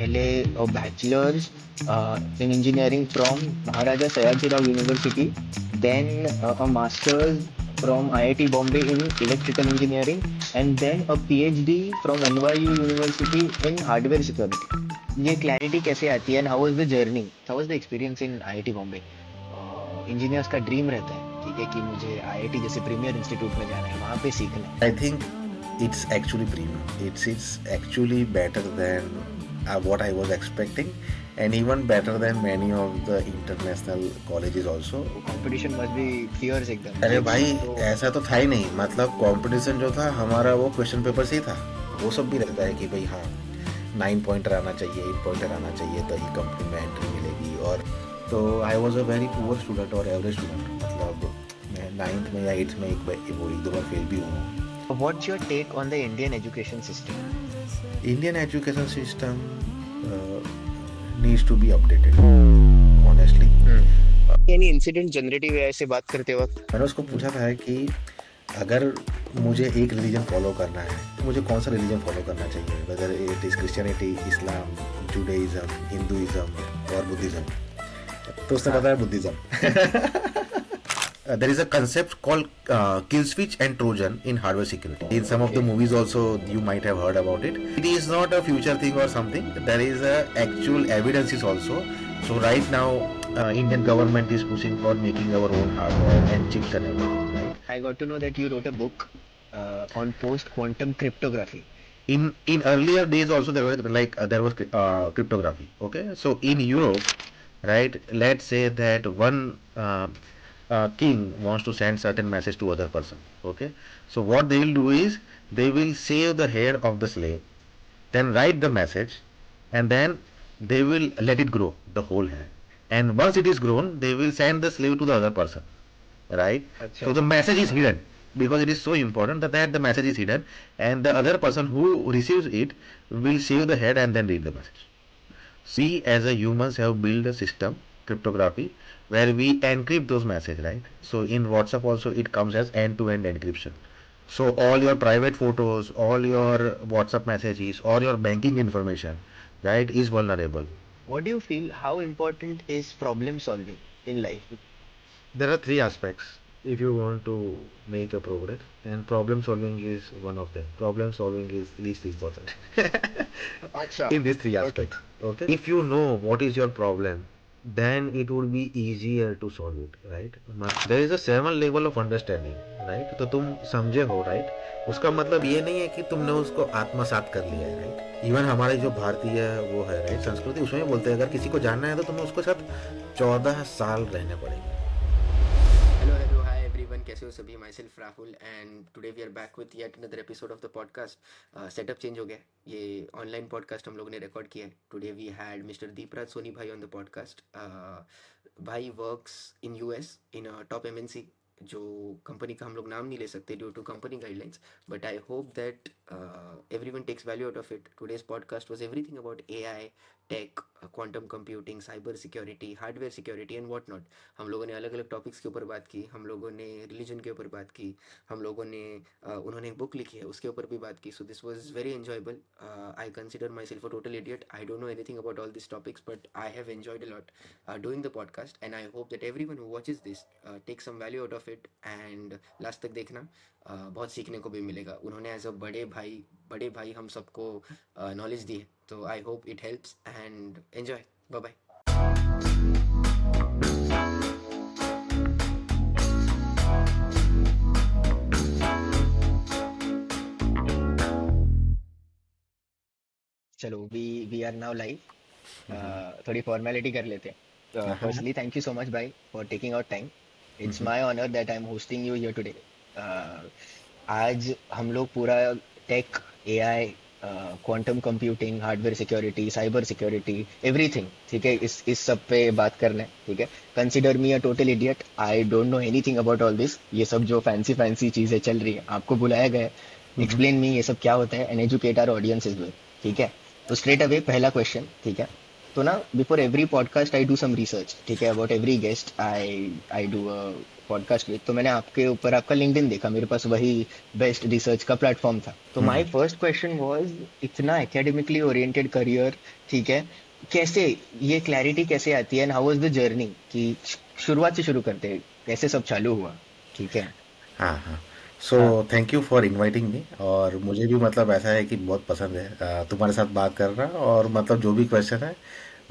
पहले bachelors in engineering from Maharaja Sayajirao University, then a master's from IIT Bombay in electrical engineering, and then a PhD from NYU University in hardware security. ये clarity कैसे आती है and how was the journey, how was the experience in IIT Bombay? Engineers का dream रहता है, ठीक है, कि मुझे आईआईटी जैसे प्रीमियर इंस्टीट्यूट में जाना है, वहाँ पे सीखना है. I think it's actually premium. It's actually better than what I was expecting, and even better than many of the international colleges also. Competition must be fierce एकदम. अरे भाई तो ऐसा तो था ही नहीं, मतलब कंपटीशन जो था हमारा वो क्वेश्चन पेपर से ही था. वो सब भी रहता है कि भाई हाँ 9 पॉइंटर आना चाहिए, 8 पॉइंटर आना चाहिए तो ही कंपनी में एंट्री मिलेगी. और तो I was a very poor student और एवरेज स्टूडेंट, मतलब मैं 9th में या 8th में एक दो बार फेल भी हुआ. What's your take on the Indian education system? Indian education system needs to be updated, honestly. Any incident generative AI से बात करते वक्त? मैंने उसको पूछा था कि अगर मुझे एक रिलीजन फॉलो करना है तो मुझे कौन सा रिलीजन फॉलो करना चाहिए, whether it is Christianity, Islam, Judaism, Hinduism और बुद्धिज्म. तो उसने बताया Buddhism. There is a concept called kill switch and Trojan in hardware security. In some of the movies also you might have heard about it. It is not a future thing or something. There is a actual evidences also. So right now Indian government is pushing for making our own hardware and chips and everything. Right? I got to know that you wrote a book on post quantum cryptography. In earlier days also there was cryptography. Okay, so in Europe, right? Let's say that one king wants to send certain message to other person. Okay, so what they will do is they will save the head of the slave, then write the message, and then they will let it grow the whole head, and once it is grown they will send the slave to the other person, right? अच्छा. So the message is hidden because it is so important that the message is hidden, and the other person who receives it will save the head and then read the message. We as a humans have built a system, cryptography, where we encrypt those messages, right? So in WhatsApp also it comes as end-to-end encryption. So all your private photos, all your WhatsApp messages, or your banking information, right, is vulnerable. What do you feel? How important is problem solving in life? There are three aspects if you want to make a progress, and problem solving is one of them. Problem solving is least important. अच्छा. In these three Okay. aspects. Okay. If you know what is your problem, then it would be easier to solve it, right? There is a 7 level of understanding, right? तो तुम समझे हो, right? उसका मतलब ये नहीं है कि तुमने उसको आत्मसात कर लिया है, right? इवन हमारे जो भारतीय वो है, right, संस्कृति, उसमें बोलते हैं अगर किसी को जानना है तो तुम्हें उसके साथ 14 साल रहने पड़ेंगे. Hello, hi everyone. कैसे हो सभी? Myself Rahul and today we are back with yet another episode of the podcast. Setup change हो गया. ये online podcast हम लोगों ने record किया है. Today we had Mr. Deepraj Soni भाई on the podcast. भाई works in US in a top MNC. जो कंपनी का हम लोग नाम नहीं ले सकते due to company guidelines, but I hope that everyone takes value out of it. Today's podcast was everything about AI, tech, quantum computing, cyber security, hardware security and what not. हम लोगों ने अलग अलग टॉपिक्स के ऊपर बात की, हम लोगों ने रिलीजन के ऊपर बात की, हम लोगों ने उन्होंने एक बुक लिखी है उसके ऊपर भी बात की. So this was very enjoyable. I consider myself a total idiot. I don't know anything about all this topics but I have enjoyed a lot doing the podcast and I hope that everyone who watches this take some value out of it and last तक देखना. बहुत सीखने को भी मिलेगा. उन्होंने as a बड़े भाई हम सबको नॉलेज दी है. तो I hope it helps and enjoy. Bye bye. चलो, वी आर नाउ लाइव. थोड़ी फॉर्मेलिटी कर लेते हैं. Firstly thank you so much भाई for taking out time. It's my honour that I am hosting you here today. आज हम लोग पूरा tech, AI, quantum computing, hardware security, cyber security, everything, ठीक है, इस सब पे बात करना है. ठीक है, consider me a total idiot. I don't know anything about all this. ये सब जो फैंसी फैंसी चीजें चल रही है, आपको बुलाया गया है, एक्सप्लेन मी ये सब क्या होता है and educate our audience is well. ठीक है, तो स्ट्रेट अवे पहला क्वेश्चन, ठीक है, तो ना before every podcast I do some research, ठीक है, about every guest I do a podcast with. तो मैंने आपके ऊपर आपका लिंक्डइन देखा, मेरे पास वही बेस्ट रिसर्च का प्लेटफॉर्म था। तो माय फर्स्ट क्वेश्चन वाज, इतना एकेडमिकली ओरिएंटेड करियर, ठीक है, कैसे ये क्लैरिटी कैसे आती है, and how was the journey, कि शुरुआत से शुरू करते हैं, कैसे सब चालू हुआ, ठीक है। हाँ हाँ। सो हाँ thank you for inviting me. और मुझे भी मतलब ऐसा है कि बहुत पसंद है तुम्हारे साथ बात करना, और मतलब जो भी क्वेश्चन है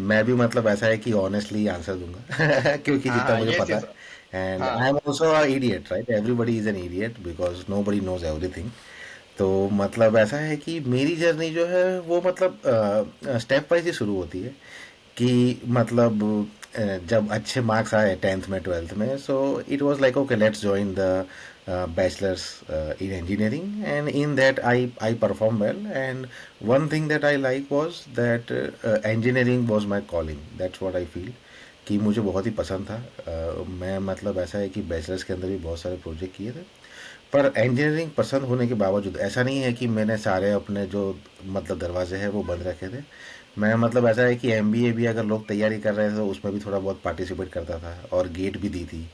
मैं भी मतलब ऐसा है कि ऑनेस्टली आंसर दूंगा क्योंकि हाँ जितना हाँ, मुझे यस पता यस। है। एंड हाँ I am also a idiot, right? Everybody is an idiot because nobody knows everything. तो मतलब ऐसा है कि मेरी जर्नी जो है वो मतलब स्टेप वाइज ही शुरू होती है। कि मतलब जब अच्छे मार्क्स आए 10th में 12th में, so it was like okay let's join the bachelor's in engineering, and in that I performed well. And one thing that I like was that engineering was my calling. That's what I feel कि मुझे बहुत ही पसंद था। मैं मतलब ऐसा है कि बैचलर्स के अंदर भी बहुत सारे प्रोजेक्ट किए थे, पर इंजीनियरिंग पसंद होने के बावजूद ऐसा नहीं है कि मैंने सारे अपने जो मतलब दरवाजे हैं वो बंद रखे थे। मैं मतलब ऐसा है कि एमबीए भी अगर लोग तैयारी कर रहे थे तो उसमें भी थोड़ा बहुत पार्टिसिपेट करता था, और गेट भी दी थी।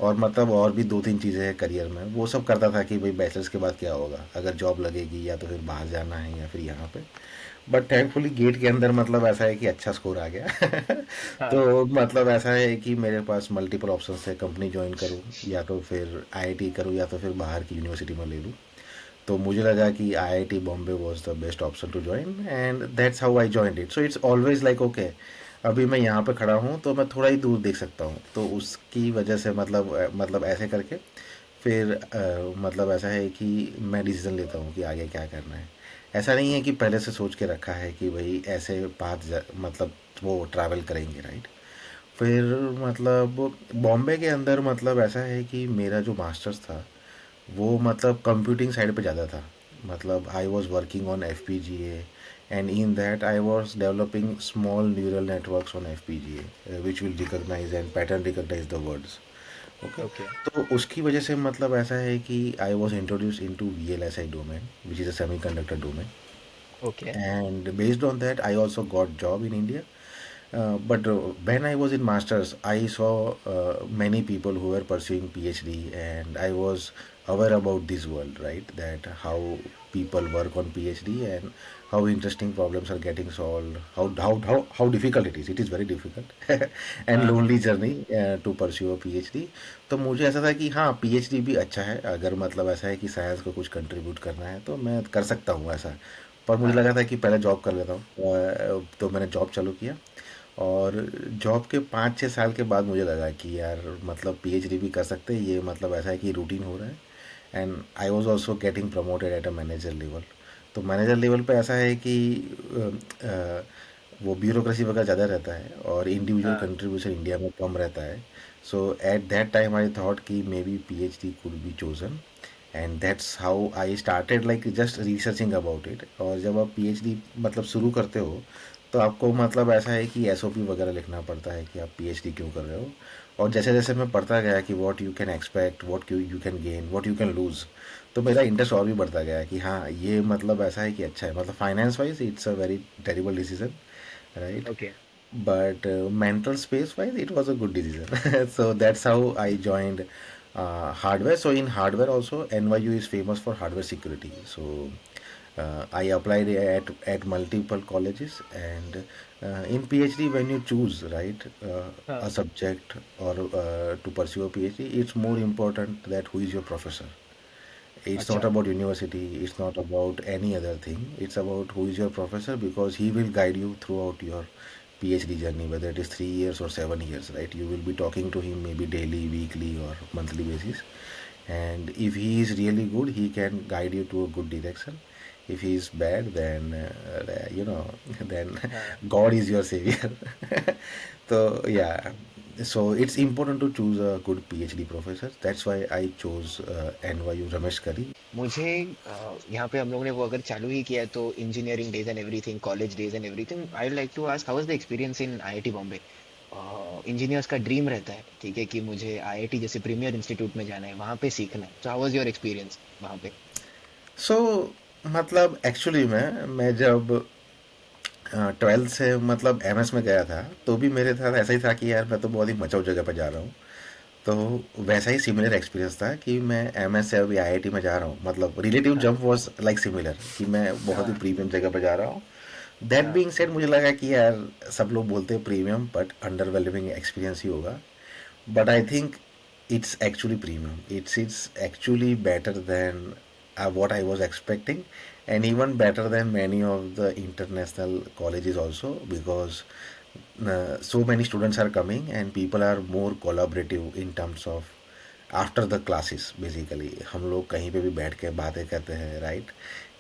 और मतलब और भी दो तीन चीज़ें हैं करियर में, वो सब करता था कि भाई बैचलर्स के बाद क्या होगा, अगर जॉब लगेगी या तो फिर बाहर जाना है या फिर यहाँ पे। बट थैंकफुली गेट के अंदर मतलब ऐसा है कि अच्छा स्कोर आ गया हाँ। तो मतलब ऐसा है कि मेरे पास मल्टीपल ऑप्शन है, कंपनी ज्वाइन करूँ या तो फिर आईआईटी करूँ या तो फिर बाहर की यूनिवर्सिटी में ले लूँ। तो मुझे लगा कि IIT Bombay was the best option to join, and that's how I joined it. So it's always like okay, अभी मैं यहाँ पे खड़ा हूँ तो मैं थोड़ा ही दूर देख सकता हूँ, तो उसकी वजह से मतलब ऐसे करके फिर मतलब ऐसा है कि मैं डिसीजन लेता हूँ कि आगे क्या करना है। ऐसा नहीं है कि पहले से सोच के रखा है कि भाई ऐसे मतलब वो ट्रैवल करेंगे, राइट? फिर मतलब बॉम्बे के अंदर मतलब ऐसा है कि मेरा जो मास्टर्स था वो मतलब कंप्यूटिंग साइड पे ज़्यादा था। मतलब I was working on F P G A, and in that I was developing small neural networks on F P G A which will recognise and pattern recognise the words. Okay. Okay तो उसकी वजह से मतलब ऐसा है कि I was introduce into V L S I domain which is a semiconductor domain, okay. and based on that I also got job in India. But when I was in masters I saw many people who were pursuing PhD, and I was aware about this world, right? That how people work on PhD and how interesting problems are getting solved, how difficult it is. It is very difficult and हाँ हाँ lonely journey to pursue a PhD. तो मुझे ऐसा था कि हाँ PhD भी अच्छा है, अगर मतलब ऐसा है कि साइंस को कुछ कंट्रीब्यूट करना है तो मैं कर सकता हूँ ऐसा। पर मुझे हाँ। लगा था कि पहले जॉब कर लेता हूँ, तो मैंने जॉब चालू किया। और जॉब के 5-6 साल के बाद मुझे लगा कि यार मतलब पीएचडी भी कर सकते हैं, ये मतलब ऐसा है कि रूटीन हो रहा है। And I was also getting promoted at a manager level. तो मैनेजर लेवल पे ऐसा है कि अ, अ, वो ब्यूरोक्रेसी वगैरह ज़्यादा रहता है और इंडिविजुअल हाँ कंट्रीब्यूशन इंडिया में कम रहता है। So at that time I thought कि maybe PhD could be chosen, and that's how I started like just researching about it. और जब आप पीएचडी मतलब शुरू करते हो तो आपको मतलब ऐसा है कि एसओपी वगैरह लिखना पड़ता है कि आप पीएचडी क्यों कर रहे हो। और जैसे जैसे मैं पढ़ता गया कि what you can expect, what you can gain, what you can lose, तो मेरा इंटरेस्ट और भी बढ़ता गया कि हाँ ये मतलब ऐसा है कि अच्छा है। मतलब finance wise it's a very terrible decision, right? Okay. But mental space wise it was a good decision so that's how I joined hardware. So in hardware also NYU is famous for hardware security. So I applied at multiple colleges, and in PhD when you choose, right, a हाँ। subject or to pursue a PhD, it's more important that who is your professor. It's not अच्छा। about university, it's not about any other thing. It's about who is your professor, because he will guide you throughout your PhD journey, whether it is 3 years or 7 years, right? You will be talking to him maybe daily, weekly, or monthly basis. And if he is really good, he can guide you to a good direction. If he is bad, then then हाँ God is your savior. So yeah, so it's important to choose a good PhD professor. That's why I chose NYU Ramesh Kari. मुझे यहाँ पे हम लोग ने वो अगर चालू ही किया है, तो engineering days and everything, college days and everything, I like to ask how was the experience in IIT Bombay. Engineers का ड्रीम रहता है, ठीक है, कि मुझे आईआईटी जैसे प्रीमियर इंस्टीट्यूट में जाना है, वहाँ पे सीखना है। तो हाउ वाज योर एक्सपीरियंस वहाँ पे। So मतलब एक्चुअली मैं जब ट्वेल्थ से मतलब एमएस में गया था, तो भी मेरे साथ ऐसा ही था कि यार मैं तो बहुत ही मचाऊ जगह पर जा रहा हूँ। तो वैसा ही सिमिलर एक्सपीरियंस था कि मैं एमएस से अभी आईआईटी में जा रहा हूँ, मतलब रिलेटिव हाँ जंप वाज लाइक सिमिलर कि मैं बहुत ही हाँ प्रीमियम जगह पर जा रहा हूँ। दैट हाँ बीइंग सेड मुझे लगा कि यार सब लोग बोलते हैं प्रीमियम, बट अंडरवेलमिंग एक्सपीरियंस ही होगा। But I think it's actually premium. It's actually better than what I was expecting, and even better than many of the international colleges also, because so many students are coming and people are more collaborative in terms of after the classes. Basically हम लोग कहीं पे भी बैठ के बातें करते हैं, राइट,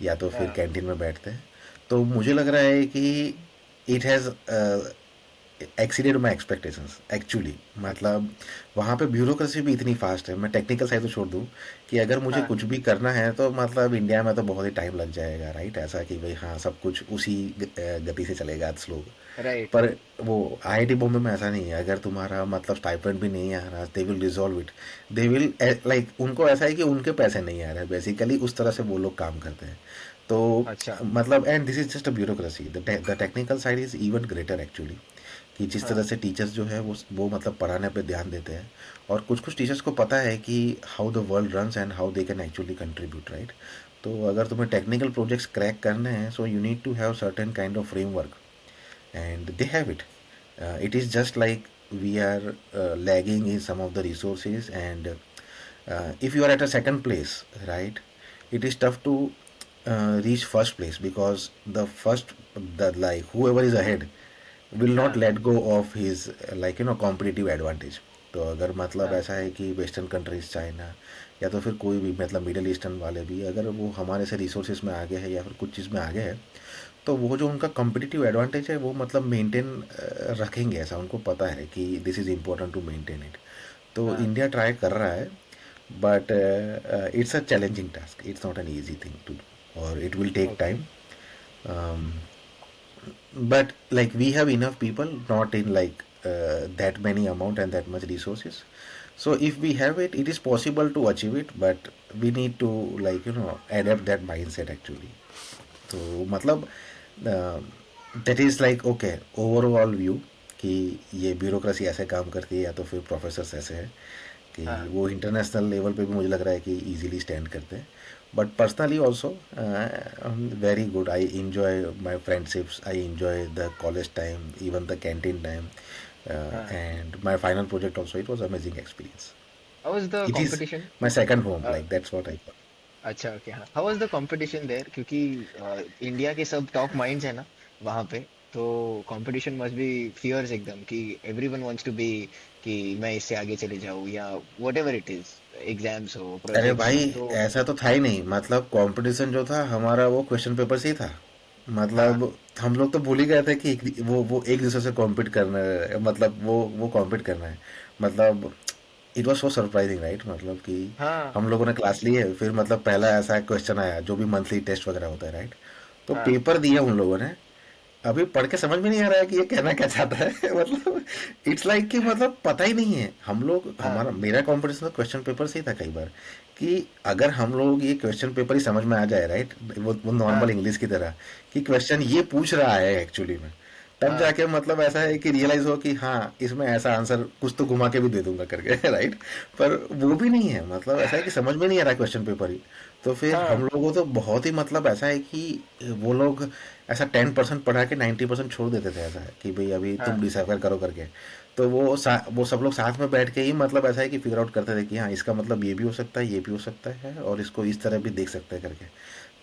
या तो फिर हाँ कैंटीन में बैठते हैं। तो मुझे लग रहा है कि it has exceeded my expectations actually. अच्छा मतलब वहाँ पे ब्यूरोक्रेसी भी इतनी फास्ट है, मैं टेक्निकल साइड तो छोड़ दूँ, कि अगर मुझे हाँ कुछ भी करना है तो मतलब इंडिया में तो बहुत ही टाइम लग जाएगा, राइट, ऐसा कि भाई हाँ सब कुछ उसी गति से चलेगा स्लो। राइट पर वो आईआईटी बॉम्बे में ऐसा नहीं है। अगर तुम्हारा मतलब स्टाइपेंड भी नहीं आ रहा, they will resolve it. They will like, उनको ऐसा है कि उनके पैसे नहीं आ रहे बेसिकली, उस तरह से वो लोग काम करते हैं। तो अच्छा मतलब and this is just a bureaucracy. The technical side is even greater actually, कि जिस तरह हाँ से टीचर्स जो है वो मतलब पढ़ाने पे ध्यान देते हैं। और कुछ कुछ टीचर्स को पता है कि how the world runs and how they can actually contribute, right. तो अगर तुम्हें टेक्निकल प्रोजेक्ट्स क्रैक करने हैं, so you need to have certain kind of framework, and they have it. It is just like we are lagging in some of the resources, and if you are at a second place, right, it is tough to reach first place, because the like whoever is ahead will not हाँ let go of his like competitive advantage. तो अगर मतलब हाँ ऐसा है कि western countries, China, या तो फिर कोई भी मतलब मिडिल ईस्टर्न वाले भी, अगर वो हमारे से रिसोर्सेज में आगे है या फिर कुछ चीज़ में आगे है, तो वो जो उनका कम्पिटिटिव एडवांटेज है वो मतलब मेंटेन रखेंगे, ऐसा उनको पता है कि this is important to maintain it. तो हाँ इंडिया ट्राई कर रहा है, but it's a challenging task, it's not an easy thing to do, और it will take okay time. But like we have enough people, not in like that many amount and that much resources. So if we have it, it is possible to achieve it, but we need to like adapt that mindset actually. तो मतलब that is like okay overall view, कि ये bureaucracy ऐसे काम करती है, या तो फिर प्रोफेसर्स ऐसे हैं कि हाँ वो इंटरनेशनल लेवल पे भी मुझे लग रहा है कि इजीली स्टैंड करते हैं। But personally also very good, I enjoy my friendships, I enjoy the college time, even the canteen time, हाँ and my final project also, it was amazing experience. How was the it is competition my second home, like that's what I. अच्छा okay हाँ how was the competition there क्योंकि India के सब top minds है ना वहाँ पे तो कंपटीशन मस्ट बी फियर्स एकदम कि एवरीवन वांट्स टू बी कि मैं इससे आगे चले जाऊँ या व्हाटएवर इट इज एग्जाम्स हो अरे प्रोजेक्ट्स भाई, हो तो ऐसा तो था ही नहीं। मतलब कंपटीशन जो था हमारा वो क्वेश्चन पेपर से ही था। हाँ मतलब हम लोग तो भूल ही गए थे कि वो एक दूसरे से कॉम्पीट करना है, मतलब वो कॉम्पीट करना है। मतलब it was so surprising, right, मतलब कि हाँ हम लोगों ने क्लास ली है, फिर मतलब पहला ऐसा क्वेश्चन आया जो भी मंथली टेस्ट वगैरह होता है, राइट। तो हाँ पेपर दिया उन लोगों ने, अभी पढ़ के समझ में नहीं आ रहा है कि ये कहना क्या चाहता है मतलब इट्स लाइक कि मतलब पता ही नहीं है। हम लोग, हाँ हमारा मेरा कंपटीशन तो क्वेश्चन पेपर से ही था कई बार, कि अगर हम लोग ये क्वेश्चन पेपर ही समझ में आ जाए, राइट, वो नॉर्मल हाँ इंग्लिश की तरह, कि क्वेश्चन ये पूछ रहा है एक्चुअली में, तब हाँ जाके मतलब ऐसा है कि रियलाइज हो कि हाँ इसमें ऐसा आंसर कुछ तो घुमा के भी दे दूंगा करके राइट। पर वो भी नहीं है, मतलब ऐसा है कि समझ में नहीं आ रहा क्वेश्चन पेपर ही। तो फिर हम हाँ लोगों तो बहुत ही मतलब ऐसा है कि वो लोग ऐसा 10% पढ़ा के 90% छोड़ देते थे, ऐसा है कि भाई अभी तुम हाँ डिसाइफर करो करके। तो वो सब लोग साथ में बैठ के ही मतलब ऐसा है कि फिगर आउट करते थे कि हाँ इसका मतलब ये भी हो सकता है, ये भी हो सकता है, और इसको इस तरह भी देख सकते हैं करके।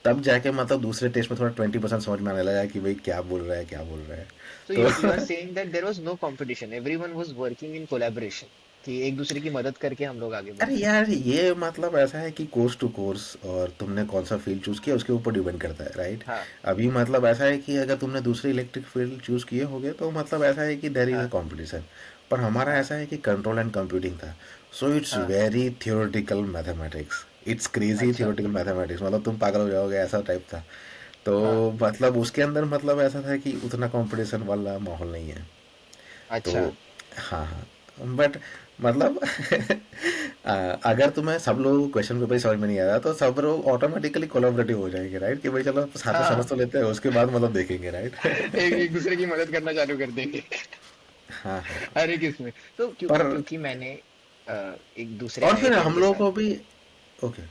तब जाके मतलब दूसरे टेस्ट में थोड़ा 20% समझ में आने लगा कि भाई क्या बोल रहा है, क्या बोल रहा है। So you are तो saying that there was no competition, everyone was working in collaboration कि एक दूसरे की मदद करके हम लोग आगे अरे बढ़ते हैं यार ये मतलब ऐसा है कि कोर्स टू कोर्स, और तुमने कौन सा फील्ड चूज किया उसके ऊपर डिपेंड करता है, राइट। हाँ अभी मतलब ऐसा है कि अगर तुमने दूसरे इलेक्ट्रिक फील्ड चूज किए होगे तो मतलब ऐसा है कि देर इज अ हाँ कॉम्पिटिशन। पर हमारा हाँ ऐसा है कि कंट्रोल एंड कंप्यूटिंग था, सो इट्स हाँ very theoretical mathematics, it's crazy अच्छा थियोरेटिकल मैथमेटिक्स, मतलब तुम पागल हो जाओगे ऐसा टाइप था। तो हाँ मतलब उसके अंदर मतलब ऐसा था कि उतना कंपटीशन वाला माहौल नहीं है। तो अच्छा हाँ हाँ, बट मतलब अगर तुम्हें सब लोगों को क्वेश्चन पेपर ही समझ में नहीं आ रहा तो सब लोग ऑटोमेटिकली कोलैबोरेटिव हो जाएंगे, राइट, कि भाई चलो साथ में समझ हाँ, तो लेते हैं, उसके बाद मतलब देखेंगे, राइट। एक एक दूसरे की मदद करना चालू कर देंगे। हाँ हाँ। हर एक इसमें तो पर क्योंकि मैंने एक दूसरे और फिर आईआईटीएन हम के लोगों साथ। को भी। ओके।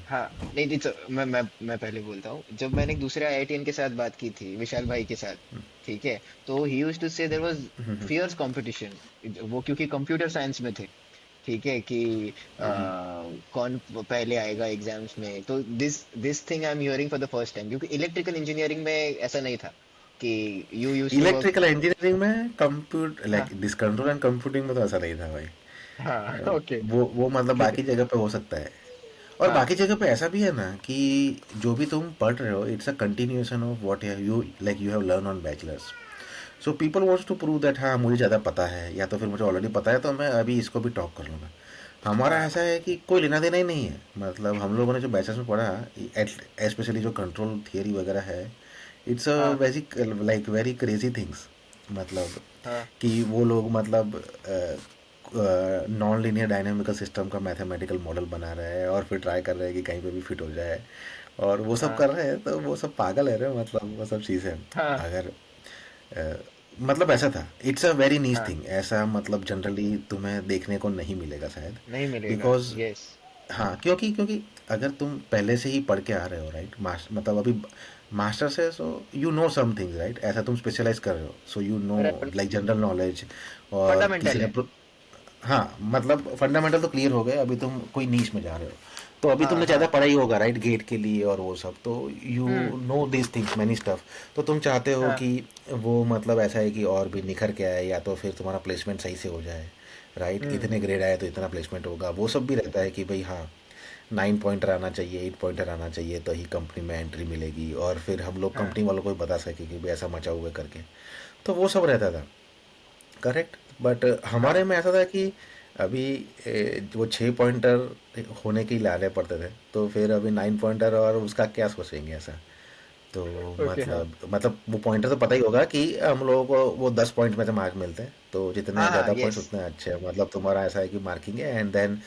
हाँ, नहीं नहीं, मैं पहले बोलता हूँ। जब मैंने एक दूसरे आईआईटीएन के साथ बात की थी, विशाल भाई के साथ, ठीक है, तो ही यूज्ड टू से देयर वाज फियर्स कंपटीशन। वो क्योंकि कंप्यूटर साइंस में थे, ठीक है, कि कौन पहले आएगा एग्जाम्स में। तो this thing I am hearing for the first time, क्योंकि इलेक्ट्रिकल इंजीनियरिंग में ऐसा नहीं था कि you used to work. Electrical engineering में कंप्यूटर लाइक हाँ दिस कंट्रोल एंड कंप्यूटिंग में तो ऐसा नहीं था भाई। हाँ, ओके। वो मतलब क्योंकि बाकी जगह पे हो सकता है। और हाँ बाकी जगह पे ऐसा भी है ना कि जो भी तुम पढ़ रहे हो it's a continuation of what you have learn on bachelors. So people wants to prove that हाँ मुझे ज़्यादा पता है, या तो फिर मुझे ऑलरेडी पता है तो मैं अभी इसको भी टॉप कर लूँगा। हमारा हाँ ऐसा है कि कोई लेना देना ही नहीं है। मतलब हम लोगों ने जो बैचलर्स में पढ़ा, स्पेशली जो कंट्रोल थियरी वगैरह है, इट्स अ हाँ very like very crazy things. मतलब हाँ कि वो लोग मतलब नॉन लीनियर डायनामिकल सिस्टम का मैथमेटिकल मॉडल बना रहे हैं और फिर ट्राई कर रहे हैं कि कहीं पे भी फिट हो जाए, और वो सब हाँ कर रहे हैं, तो वो सब पागल है रे, मतलब वो सब चीज़ें। हाँ अगर मतलब ऐसा था, इट्स अ वेरी नीच हाँ, थिंग, ऐसा मतलब जनरली तुम्हें देखने को नहीं मिलेगा शायद। नहीं मिलेगा, बिकॉज यस। हाँ, क्योंकि क्योंकि अगर तुम पहले से ही पढ़ के आ रहे हो, राइट, मतलब अभी मास्टर से, so you know some things, right, ऐसा तुम स्पेशलाइज कर रहे हो, so you know like general knowledge. और किसी फंडामेंटल ने है। हाँ, मतलब फंडामेंटल तो क्लियर हो गए, अभी तुम कोई नीच में जा रहे हो, तो अभी हाँ तुमने ज़्यादा हाँ। पढ़ा ही होगा, राइट, गेट के लिए और वो सब, तो you hmm. No this things many stuff. तो तुम चाहते हो हाँ कि वो मतलब ऐसा है कि और भी निखर के आए, या तो फिर तुम्हारा प्लेसमेंट सही से हो जाए, राइट, इतने ग्रेड आए तो इतना प्लेसमेंट होगा, वो सब भी रहता है कि भाई हाँ 9 पॉइंटर आना चाहिए, 8 पॉइंटर आना चाहिए, तो ही कंपनी में एंट्री मिलेगी, और फिर हम लोग हाँ कंपनी वालों को भी बता सके कि भाई ऐसा मचा हुआ है करके। तो वो सब रहता था, करेक्ट। बट हमारे हाँ। में ऐसा था कि अभी वो 6 पॉइंटर होने के ही लाने पड़ते थे, तो फिर अभी 9 पॉइंटर और उसका क्या सोचेंगे ऐसा। तो ओके। हाँ मतलब वो पॉइंटर तो पता ही होगा कि हम लोगों को वो 10 पॉइंट में से मार्क मिलते हैं, तो जितने हाँ हाँ, ज़्यादा पॉइंट्स यस। उतने अच्छे हैं, मतलब तुम्हारा ऐसा है कि मार्किंग है। एंड देन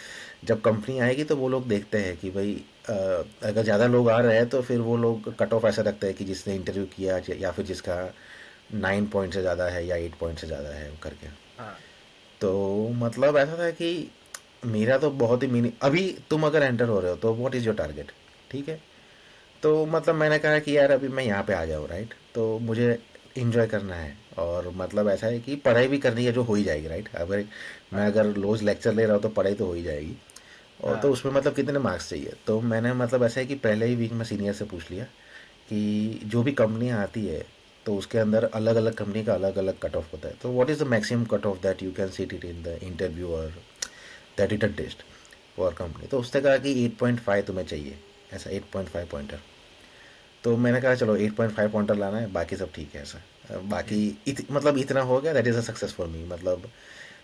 जब कंपनी आएगी तो वो लोग देखते हैं कि भाई अगर ज़्यादा लोग आ रहे हैं तो फिर वो लोग कट ऑफ ऐसा रखते हैं कि जिसने इंटरव्यू किया या फिर जिसका 9 पॉइंट से ज़्यादा है या 8 पॉइंट से ज़्यादा है करके। हाँ तो मतलब ऐसा था कि मेरा तो बहुत ही मीनिंग, अभी तुम अगर एंटर हो रहे हो तो व्हाट इज़ योर टारगेट, ठीक है। तो मतलब मैंने कहा कि यार अभी मैं यहाँ पे आ जाऊँ, राइट, तो मुझे इंजॉय करना है, और मतलब ऐसा है कि पढ़ाई भी करनी है जो हो ही जाएगी, राइट। अगर मैं हाँ अगर रोज़ लेक्चर ले रहा हूँ तो पढ़ाई तो हो ही जाएगी। और तो हाँ उसमें मतलब कितने मार्क्स चाहिए, तो मैंने मतलब ऐसा है कि पहले ही वीक में सीनियर से पूछ लिया कि जो भी कंपनियाँ आती है तो उसके अंदर अलग अलग कंपनी का अलग अलग कट ऑफ होता है, तो what is the maximum cut off that you can seat it in the interview और that written test for company. तो उसने कहा कि 8.5 तुम्हें चाहिए, ऐसा 8.5 पॉइंटर। तो मैंने कहा चलो 8.5 पॉइंटर लाना है, बाकी सब ठीक है ऐसा। बाकी मतलब इतना हो गया, that is a success for me, मतलब।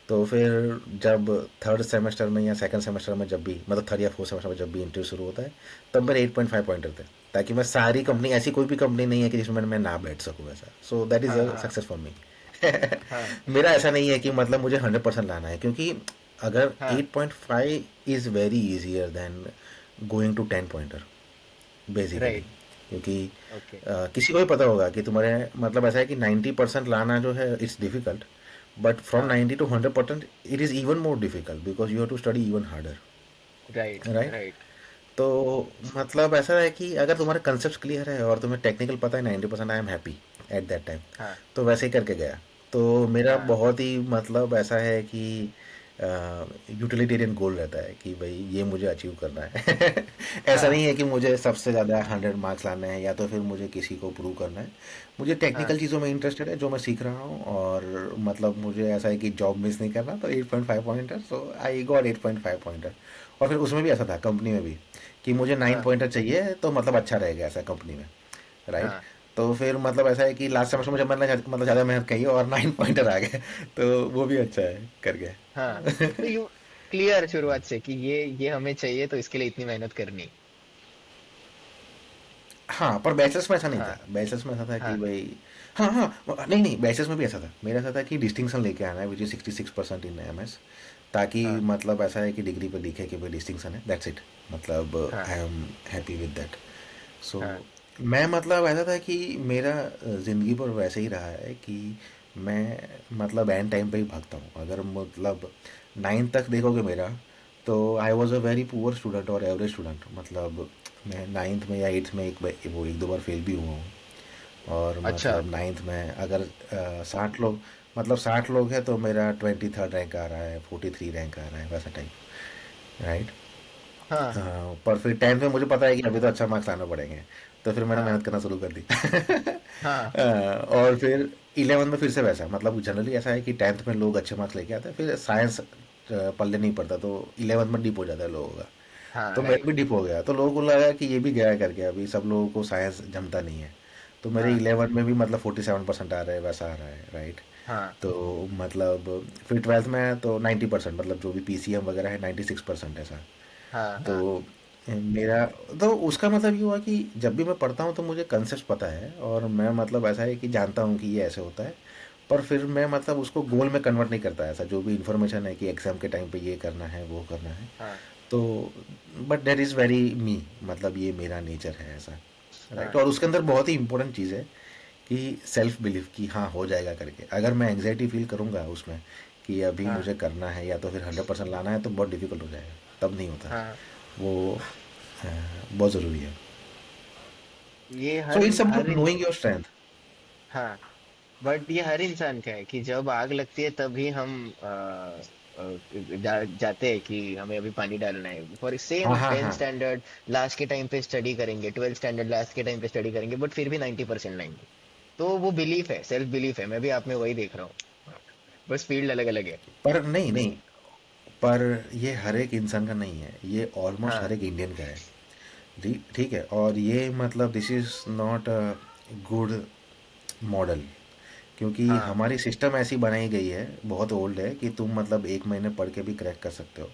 तो फिर जब थर्ड सेमेस्टर में या सेकंड सेमेस्टर में जब भी, मतलब थर्ड या फोर्थ सेमेस्टर में जब भी इंटरव्यू शुरू होता है, तब मेरे 8.5 पॉइंटर थे, ताकि मैं सारी हाँ कंपनी, ऐसी कोई भी कंपनी नहीं है कि जिसमें मैं ना बैठ सकूँ ऐसा। सो दैट इज़ हाँ अ हाँ सक्सेस फॉर मी। हाँ मेरा ऐसा नहीं है कि मतलब मुझे 100% लाना है, क्योंकि अगर हाँ। 8.5 is very easier than going to 10 pointer basically. Right. क्योंकि ओके। किसी को भी पता होगा कि तुम्हारे मतलब ऐसा है कि 90% लाना जो है इट्स डिफिकल्ट, बट फ्रॉम हाँ 90 to 100% it is even more difficult because you have to study even harder, right right. Right. तो मतलब ऐसा है कि अगर तुम्हारे कंसेप्ट क्लियर है और तुम्हें टेक्निकल पता है 90%, आई am happy at that time. हाँ तो वैसे ही करके गया। तो मेरा हाँ बहुत ही मतलब ऐसा है कि यूटिलिटेरियन गोल रहता है कि भाई ये मुझे अचीव करना है। ऐसा हाँ नहीं है कि मुझे सबसे ज़्यादा 100 मार्क्स लाने हैं या तो फिर मुझे किसी को प्रूव करना है। मुझे हाँ टेक्निकल चीज़ों में इंटरेस्टेड है जो मैं सीख रहा हूँ, और मतलब मुझे ऐसा है कि जॉब मिस नहीं करना, तो 8.5 pointer, so I got 8.5 pointer. और फिर उसमें भी ऐसा था कंपनी में भी कि मुझे नाइन हाँ पॉइंटर चाहिए, तो मतलब अच्छा रहेगा ऐसा कंपनी में, राइट। हाँ तो फिर मतलब ऐसा है कि लास्ट सेमेस्टर में जब मैंने मतलब ज़्यादा मेहनत की और 9 पॉइंटर आ गए, तो वो भी अच्छा है हाँ। करके। तो यू क्लियर शुरुआत से कि ये हमें चाहिए, तो इसके लिए इतनी मेहनत करनी। हाँ, पर बैचलर्स में ऐसा नहीं था। हाँ बैचलर्स में ऐसा था कि हाँ भाई हाँ हाँ, नहीं नहीं, बैचेस में भी ऐसा था, मेरा ऐसा था कि डिस्टिंक्शन लेके आना है विच इज 66% इन एमएस, ताकि हाँ मतलब ऐसा है कि डिग्री पे लिखे कि भाई डिस्टिंक्शन है, दैट्स इट। मतलब हाँ I am happy with that. So हाँ मैं मतलब ऐसा था कि मेरा ज़िंदगी पर वैसे ही रहा है कि मैं मतलब एंड टाइम पे ही भागता हूँ। अगर मतलब 9th तक देखोगे मेरा, तो I was a very poor student और एवरेज स्टूडेंट। मतलब मैं 9th में या 8th में एक दो बार फेल भी हुआ हूँ। और अच्छा मतलब 9th में अगर 60 लोग, मतलब 60 लोग हैं तो मेरा 23rd रैंक आ रहा है, 43 रैंक आ रहा है, वैसा टाइप, राइट। हाँ पर फिर 10th में मुझे पता है कि अभी तो अच्छा मार्क्स लाना पड़ेंगे, तो फिर मैंने हाँ मेहनत करना शुरू कर दी। हाँ और फिर 11th में फिर से वैसा, मतलब जनरली ऐसा है कि 10th में लोग अच्छे मार्क्स लेके आते हैं, फिर साइंस पल्ले नहीं पड़ता, तो 11th में डिप हो जाता है लोगों का। हाँ तो मेरा राइट भी डिप हो गया, तो लोगों को लगा कि ये भी गया करके, अभी सब लोगों को साइंस जमता नहीं है। तो मेरे हाँ 11 में भी मतलब 47% आ रहे हैं, वैसा आ रहा है, राइट। हाँ तो मतलब फिर 12th में है तो 90%, मतलब जो भी पीसीएम वगैरह है 96% ऐसा। हाँ तो हाँ मेरा, तो उसका मतलब ये हुआ कि जब भी मैं पढ़ता हूँ तो मुझे कंसेप्ट पता है, और मैं मतलब ऐसा है कि जानता हूँ कि ये ऐसे होता है। पर फिर मैं मतलब उसको गोल में कन्वर्ट नहीं करता, ऐसा जो भी इन्फॉर्मेशन है कि एग्ज़ाम के टाइम पे ये करना है वो करना है। हाँ तो बट दैट इज़ वेरी मी, मतलब ये मेरा नेचर है ऐसा, राइट। हाँ और उसके अंदर बहुत ही इंपॉर्टेंट चीज़ है कि सेल्फ बिलीफ, कि हाँ हो जाएगा करके। अगर मैं एंग्जाइटी फील करूँगा उसमें कि अभी हाँ मुझे करना है या तो फिर 100% लाना है, तो बहुत डिफिकल्ट हो जाएगा, तब नहीं होता हाँ वो। बहुत ज़रूरी है। ये so her it's her about knowing your strength. हाँ बट ये हर इंसान का है कि जब आग लगती है तभी हम जाते हैं कि हमें अभी पानी डालना है फॉर हाँ सेम हाँ 10th हाँ। स्टैंडर्ड लास्ट के टाइम पे स्टडी करेंगे 12th स्टैंडर्ड लास्ट के टाइम पे स्टडी करेंगे बट फिर भी 90% लाएंगे तो वो बिलीफ है सेल्फ बिलीफ है मैं भी आप में वही देख रहा हूँ बस फील्ड अलग अलग है पर नहीं नहीं, पर ये हर एक इंसान का नहीं है, ये ऑलमोस्ट हर हाँ एक इंडियन का है। ठीक है, और ये मतलब this is not a good model, क्योंकि हाँ हमारी सिस्टम ऐसी बनाई गई है, बहुत ओल्ड है, कि तुम मतलब एक महीने पढ़ के भी क्रैक कर सकते हो।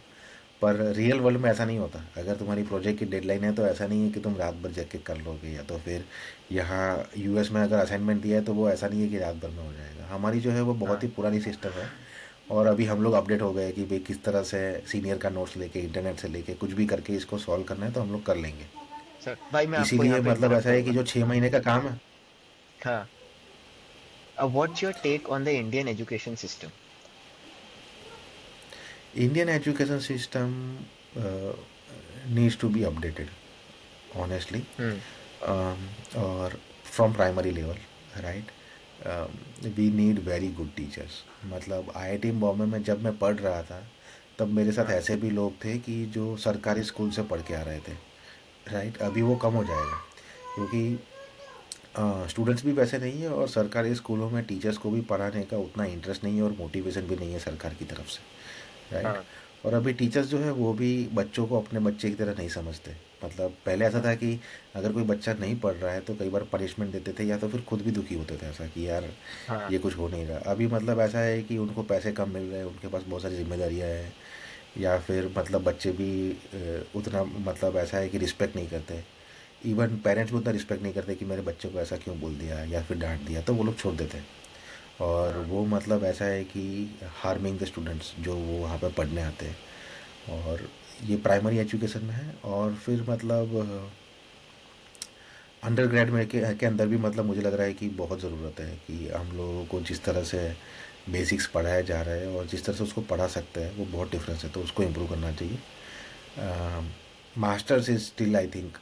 पर रियल वर्ल्ड में ऐसा नहीं होता। अगर तुम्हारी प्रोजेक्ट की डेडलाइन है तो ऐसा नहीं है कि तुम रात भर जग के कर लोगे, या तो फिर यहाँ यूएस में अगर असाइनमेंट दिया है तो वो ऐसा नहीं है कि रात भर में हो जाएगा। हमारी जो है वो बहुत ही हाँ पुरानी सिस्टम है। और अभी हम लोग अपडेट हो गए कि भाई किस तरह से सीनियर का नोट्स लेके, इंटरनेट से लेके, कुछ भी करके इसको सॉल्व करना है तो हम लोग कर लेंगे। सर भाई मैं आपको यहाँ इसीलिए पे मतलब इंटरप्ट ऐसा है कि करूंगा जो 6 महीने का काम है। हाँ what's your take on the Indian education system Indian education system needs to be updated, honestly. Hmm और from primary level, right. We need very good teachers. मतलब आईआईटी बॉम्बे में जब मैं पढ़ रहा था, तब मेरे साथ हाँ ऐसे भी लोग थे कि जो सरकारी स्कूल से पढ़ के आ रहे थे, राइट। अभी वो कम हो जाएगा, क्योंकि स्टूडेंट्स भी वैसे नहीं है, और सरकारी स्कूलों में टीचर्स को भी पढ़ाने का उतना इंटरेस्ट नहीं है, और मोटिवेशन भी नहीं है सरकार की तरफ से, राइट। हाँ और अभी टीचर्स जो है वो भी बच्चों को अपने बच्चे की तरह नहीं समझते। मतलब पहले ऐसा हाँ था कि अगर कोई बच्चा नहीं पढ़ रहा है तो कई बार पनिशमेंट देते थे, या तो फिर खुद भी दुखी होते थे, ऐसा कि यार हाँ ये कुछ हो नहीं रहा। अभी मतलब ऐसा है कि उनको पैसे कम मिल रहे हैं, उनके पास बहुत सारी जिम्मेदारियां हैं, या फिर मतलब बच्चे भी उतना, मतलब ऐसा है कि रिस्पेक्ट नहीं करते। इवन पेरेंट्स भी उतना रिस्पेक्ट नहीं करते कि मेरे बच्चे को ऐसा क्यों बोल दिया या फिर डांट दिया, तो वो लोग छोड़ देते हैं। और हाँ वो मतलब ऐसा है कि हार्मिंग द स्टूडेंट्स जो वो वहाँ पे पढ़ने आते हैं। और ये प्राइमरी एजुकेशन में है, और फिर मतलब अंडर ग्रेड में के अंदर भी मतलब मुझे लग रहा है कि बहुत ज़रूरत है कि हम लोगों को जिस तरह से बेसिक्स पढ़ाया जा रहा है और जिस तरह से उसको पढ़ा सकते हैं वो बहुत डिफरेंस है, तो उसको इम्प्रूव करना चाहिए। Masters is still I think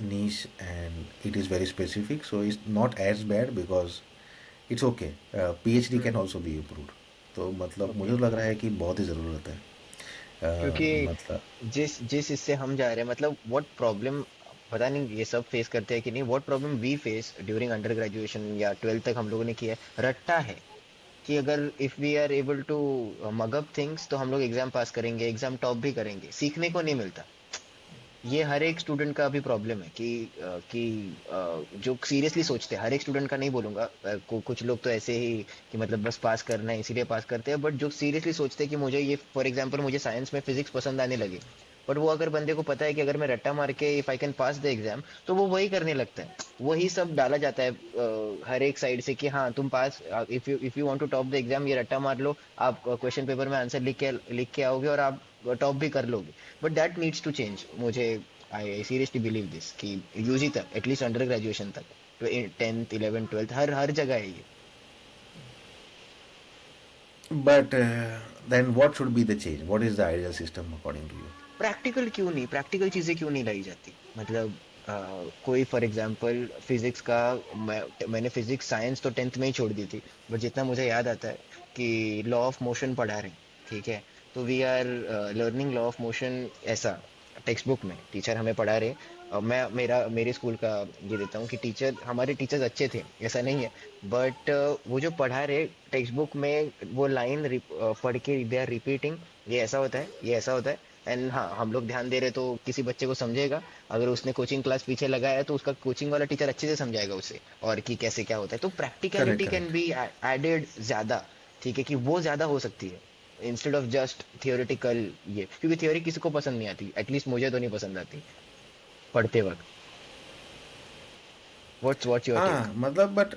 niche, and it is very specific, so it's not as bad because it's okay. PhD can hmm also be improved. तो मतलब मुझे ओके तो लग रहा है कि बहुत ही ज़रूरत है। क्योंकि मतलब जिस जिस इससे हम जा रहे हैं मतलब व्हाट प्रॉब्लम पता नहीं ये सब फेस करते हैं कि नहीं what problem we face during under graduation या 12th तक हम लोगों ने किया है रट्टा है कि अगर if we are able to mug up things तो हम लोग एग्जाम पास करेंगे एग्जाम टॉप भी करेंगे सीखने को नहीं मिलता ये हर एक स्टूडेंट का अभी प्रॉब्लम है जो सीरियसली सोचते हैं हर एक स्टूडेंट का नहीं बोलूंगा कुछ लोग तो ऐसे ही कि मतलब बस पास करना है इसीलिए पास करते हैं बट जो सीरियसली सोचते हैं कि मुझे ये फॉर एग्जांपल मुझे साइंस में फिजिक्स पसंद आने लगे बट वो अगर बंदे को पता है कि अगर मैं रट्टा मार के if I can pass the exam, तो वो वही करने लगता है। वही सब डाला जाता है हर एक साइड से कि हाँ तुम pass, if you want to top the exam, ये रट्टा मार लो, आप क्वेश्चन पेपर में आंसर लिख के आओगे और आप टॉप भी कर लोगे। But that needs to change. मुझे आई सीरियसली बिलीव दिस कि यूजी तक, एटलीस्ट अंडर ग्रेजुएशन तक, 10th 11th 12th, हर हर जगह है ये। But then what should be the change? What is the ideal system according to you? Practical क्यों नहीं, practical चीजें क्यों नहीं लाई जाती? मतलब कोई फॉर एग्जांपल फिजिक्स का, मैंने फिजिक्स साइंस तो 10th में ही छोड़ दी थी, बट जितना मुझे याद आता है कि लॉ ऑफ मोशन पढ़ा रहे हैं, ठीक है, तो we are learning law of motion, ऐसा टेक्स्ट बुक में टीचर हमें पढ़ा रहे। मेरे स्कूल का ये देता हूँ कि हमारे टीचर्स अच्छे थे, ऐसा नहीं है, बट वो जो पढ़ा रहे टेक्स्ट बुक में, वो लाइन पढ़ के दे आर रिपीटिंग, ये ऐसा होता है, ये ऐसा होता है। एंड हाँ, हम लोग ध्यान दे रहे तो किसी बच्चे को समझेगा, अगर उसने कोचिंग क्लास पीछे लगाया है तो उसका कोचिंग वाला टीचर अच्छे से समझाएगा उसे, और कि कैसे क्या होता है। तो Correct, practicality can correct. Be added ज्यादा, ठीक है, कि वो ज्यादा हो सकती है इंस्टेड ऑफ जस्ट थियोरेटिकल। ये क्योंकि थ्योरी किसी को पसंद नहीं आती, एटलीस्ट मुझे तो नहीं पसंद आती पढ़ते वक्त। What's your take? हाँ मतलब but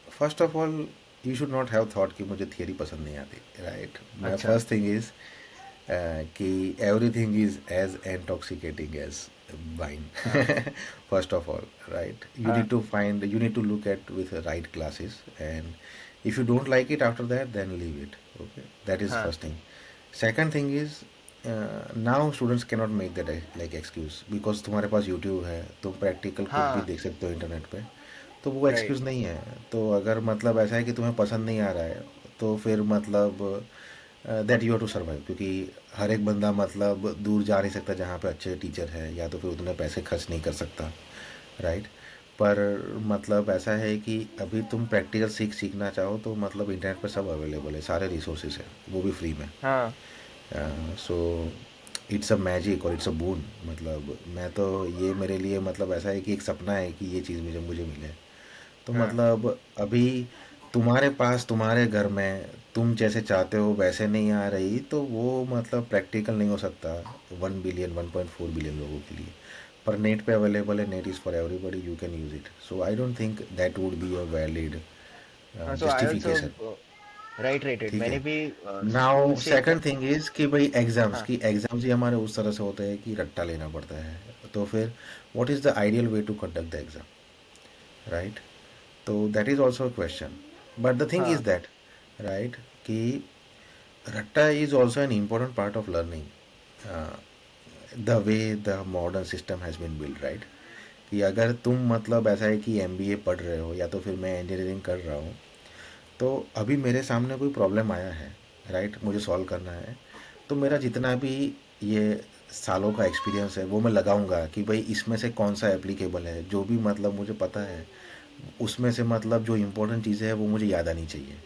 first of all you should not have thought कि मुझे थियरी पसंद नहीं आती, राइट? माई अच्छा। फर्स्ट थिंग इज कि everything is as intoxicating as wine. हाँ First of all, right, हाँ you need to look at with the right classes, and if you don't like it after that, then leave it. Okay, that is हाँ first thing. Second thing is now students cannot make that like excuse, because तुम्हारे पास YouTube है, तुम practical कुछ भी हाँ। देख सकते हो इंटरनेट पे, तो वो राइट। एक्सक्यूज़ नहीं है। तो अगर मतलब ऐसा है कि तुम्हें पसंद नहीं आ रहा है, तो फिर मतलब that you have to survive, क्योंकि हर एक बंदा मतलब दूर जा नहीं सकता जहाँ पे अच्छे टीचर है, या तो फिर उतने पैसे खर्च नहीं कर सकता, राइट? पर मतलब ऐसा है कि अभी तुम प्रैक्टिकल सीखना चाहो तो मतलब इंटरनेट पर सब अवेलेबल है, सारे रिसोर्सेज है, वो भी फ्री में। हाँ सो इट्स अ मैजिक और इट्स अ बून। मतलब मैं तो, ये मेरे लिए मतलब ऐसा है कि एक सपना है कि ये चीज़ मुझे मिले। तो हाँ मतलब अभी तुम्हारे पास, तुम्हारे घर में तुम जैसे चाहते हो वैसे नहीं आ रही, तो वो मतलब प्रैक्टिकल नहीं हो सकता 1 बिलियन 1.4 बिलियन लोगों के लिए। पर नेट पे अवेलेबल है, net is for everybody, you can use it. So I don't think that would be a valid हाँ। So I also, justification. Right right right, ठीक मैंने है। भी स्कूल नाउ से सेकंड थिंग इज कि भाई एग्जाम्स हाँ की, एग्जाम्स ही हमारे उस तरह से होते हैं कि रट्टा लेना पड़ता है। तो फिर what is the ideal way to conduct the exam, right? तो that is also a question. But the thing is हाँ दैट, राइट, कि रट्टा is also an important part of learning, the way the modern system has been build, right? कि अगर तुम मतलब ऐसा है कि एमबीए पढ़ रहे हो या तो फिर मैं इंजीनियरिंग कर रहा हूँ, तो अभी मेरे सामने कोई प्रॉब्लम आया है, राइट, मुझे सॉल्व करना है, तो मेरा जितना भी ये सालों का एक्सपीरियंस है वो मैं लगाऊंगा कि भाई इसमें से कौन सा एप्लीकेबल है, जो भी मतलब मुझे पता है उसमें से मतलब जो इम्पोर्टेंट चीज़ें हैं वो मुझे याद आनी चाहिए,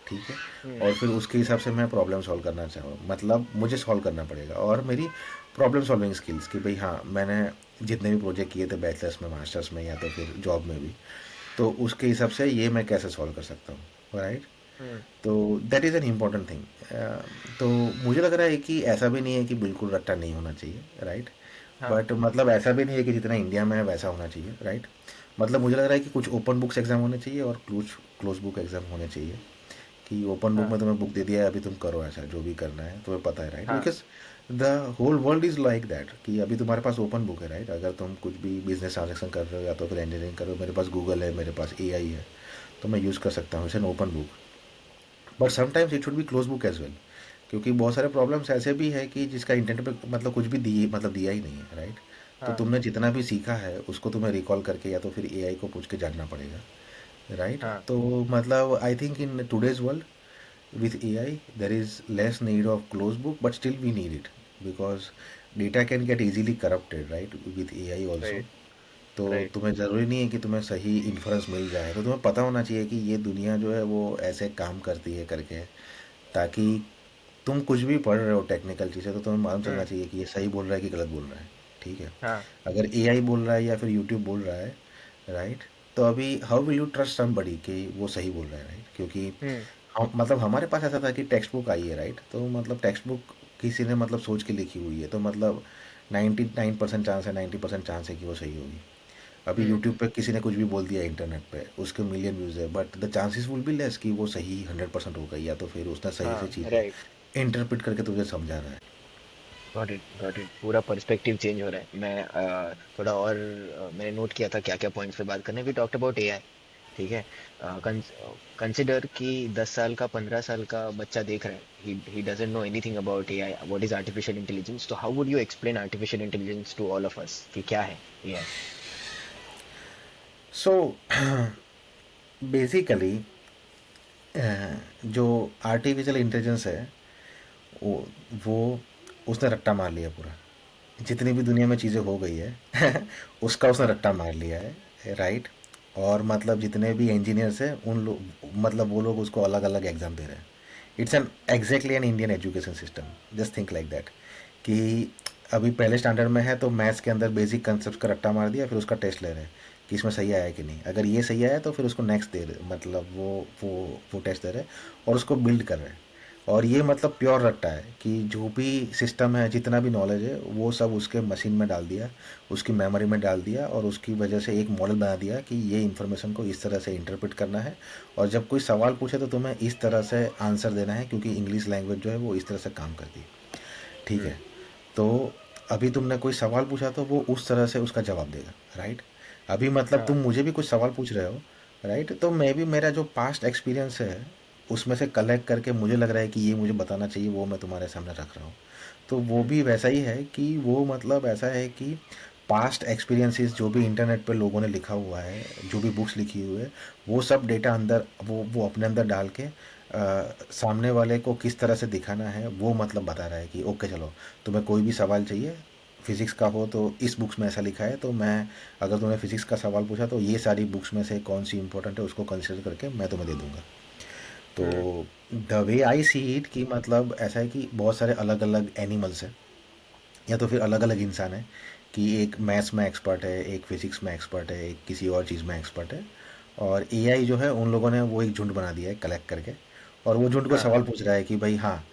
ठीक है? हम्म, और फिर उसके हिसाब से मैं प्रॉब्लम सॉल्व करना चाहूँ, मतलब मुझे सॉल्व करना पड़ेगा। और मेरी प्रॉब्लम सॉल्विंग स्किल्स कि भाई हाँ, मैंने जितने भी प्रोजेक्ट किए थे बैचलर्स में, मास्टर्स में, या तो फिर जॉब में भी, तो उसके हिसाब से ये मैं कैसे सॉल्व कर सकता हूँ, राइट? हम्म, तो that is an important thing. तो मुझे लग रहा है कि ऐसा भी नहीं है कि बिल्कुल रट्टा नहीं होना चाहिए, राइट? हाँ बट मतलब ऐसा भी नहीं है कि जितना इंडिया में है वैसा होना चाहिए, राइट? मतलब मुझे लग रहा है कि कुछ ओपन बुक्स एग्जाम होने चाहिए और क्लोज बुक एग्जाम होने चाहिए। कि ओपन बुक हाँ में तुम्हें बुक दे दिया है, अभी तुम करो ऐसा जो भी करना है, तुम्हें पता है, राइट? हाँ because the whole world is like that, कि अभी तुम्हारे पास ओपन बुक है, राइट? अगर तुम कुछ भी बिजनेस ट्रांजेक्शन कर रहे हो या तो फिर इंजीनियरिंग कर रहे हो, मेरे पास गूगल है, मेरे पास एआई है, तो मैं यूज़ कर सकता हूँ, it's an open book. But sometimes it should be close book as well, क्योंकि बहुत सारे प्रॉब्लम्स ऐसे भी है कि जिसका इंटेंट पे मतलब कुछ भी दिया ही नहीं है, राइट? तो हाँ तुमने जितना भी सीखा है उसको तुम्हें रिकॉल करके या तो फिर एआई को पूछ के जानना पड़ेगा, राइट? हाँ तो मतलब I think in today's world with AI there is less need of closed book, but still we need it, because data can get easily corrupted, right, with AI also. Right तो right तुम्हें ज़रूरी नहीं है कि तुम्हें सही inference मिल जाए, तो तुम्हें पता होना चाहिए कि ये दुनिया जो है वो ऐसे काम करती है करके, ताकि तुम कुछ भी पढ़ रहे हो टेक्निकल चीज़ें तो तुम्हें मालूम चलना हम्म, चाहिए कि ये सही बोल रहा है कि गलत बोल रहा है, ठीक है? हाँ अगर एआई बोल रहा है या फिर यूट्यूब बोल रहा है, राइट, तो अभी how will you trust somebody कि वो सही बोल रहा है, राइट? क्योंकि हम्म, हम मतलब हमारे पास ऐसा था कि टेक्स्ट बुक आई है, राइट? तो मतलब टेक्स्ट बुक किसी ने मतलब सोच के लिखी हुई है, तो मतलब 99% चांस है, 90% चांस है कि वो सही होगी। अभी हम्म। यूट्यूब पे किसी ने कुछ भी बोल दिया इंटरनेट पे, उसके मिलियन व्यूज़ है, but the chances will be less कि वो सही 100% होगा, या तो फिर उसने सही से हाँ, चीज़ें राइट। इंटरप्रेट करके तुझे समझा रहा है। Got it, got it. पूरा पर्सपेक्टिव चेंज हो रहा है। मैं थोड़ा और मैंने नोट किया था क्या क्या पॉइंट्स पे बात करने। वी टॉक्ट अबाउट एआई, ठीक है। कंसिडर कि 10 साल का 15 साल का बच्चा देख रहा है, he doesn't know anything about AI, what is artificial intelligence. तो how would you explain artificial intelligence to all of us कि क्या है एआई? सो बेसिकली जो आर्टिफिशियल इंटेलिजेंस है, वो वो उसने रट्टा मार लिया पूरा। जितनी भी दुनिया में चीज़ें हो गई है उसका उसने हाँ, रट्टा मार लिया है, राइट। और मतलब जितने भी इंजीनियर्स हैं उन लोग, मतलब वो लोग उसको अलग अलग एग्ज़ाम दे रहे हैं। It's an exactly an Indian education system, just think like that. कि अभी पहले स्टैंडर्ड में है तो मैथ्स के अंदर बेसिक कंसेप्ट का रट्टा मार दिया, फिर उसका टेस्ट ले रहे हैं कि इसमें सही आया है कि नहीं। अगर ये सही आया तो फिर उसको नेक्स्ट दे रहे, मतलब वो टेस्ट दे रहे हैं और उसको बिल्ड कर रहे हैं। और ये मतलब प्योर रट्टा है कि जो भी सिस्टम है, जितना भी नॉलेज है, वो सब उसके मशीन में डाल दिया, उसकी मेमोरी में डाल दिया, और उसकी वजह से एक मॉडल बना दिया कि ये इन्फॉर्मेशन को इस तरह से इंटरप्रेट करना है। और जब कोई सवाल पूछे तो तुम्हें इस तरह से आंसर देना है, क्योंकि इंग्लिश लैंग्वेज जो है वो इस तरह से काम करती है, ठीक हम्म, है। तो अभी तुमने कोई सवाल पूछा तो वो उस तरह से उसका जवाब देगा, राइट। अभी मतलब तुम हाँ, मुझे भी कुछ सवाल पूछ रहे हो, राइट, तो मैं भी मेरा जो पास्ट एक्सपीरियंस है उसमें से कलेक्ट करके मुझे लग रहा है कि ये मुझे बताना चाहिए, वो मैं तुम्हारे सामने रख रहा हूँ। तो वो हम्म, भी वैसा ही है कि वो मतलब ऐसा है कि पास्ट एक्सपीरियंसेस जो भी इंटरनेट पे लोगों ने लिखा हुआ है, जो भी बुक्स लिखी हुई है, वो सब डेटा अंदर वो अपने अंदर डाल के सामने वाले को किस तरह से दिखाना है वो मतलब बता रहा है कि ओके चलो, तुम्हें कोई भी सवाल चाहिए फिज़िक्स का हो तो इस बुक्स में ऐसा लिखा है, तो मैं, अगर तुमने फिज़िक्स का सवाल पूछा तो ये सारी बुक्स में से कौन सी इंपॉर्टेंट है उसको कंसिडर करके मैं तुम्हें दे दूंगा। हम्म, तो the way I see it कि मतलब ऐसा है कि बहुत सारे अलग अलग एनिमल्स हैं, या तो फिर अलग अलग इंसान है, कि एक मैथ्स में एक्सपर्ट है, एक फिजिक्स में एक्सपर्ट है, एक किसी और चीज़ में एक्सपर्ट है। और एआई जो है उन लोगों ने वो एक झुंड बना दिया है कलेक्ट करके, और वो झुंड को हाँ, सवाल पूछ रहा है कि भाई हाँ,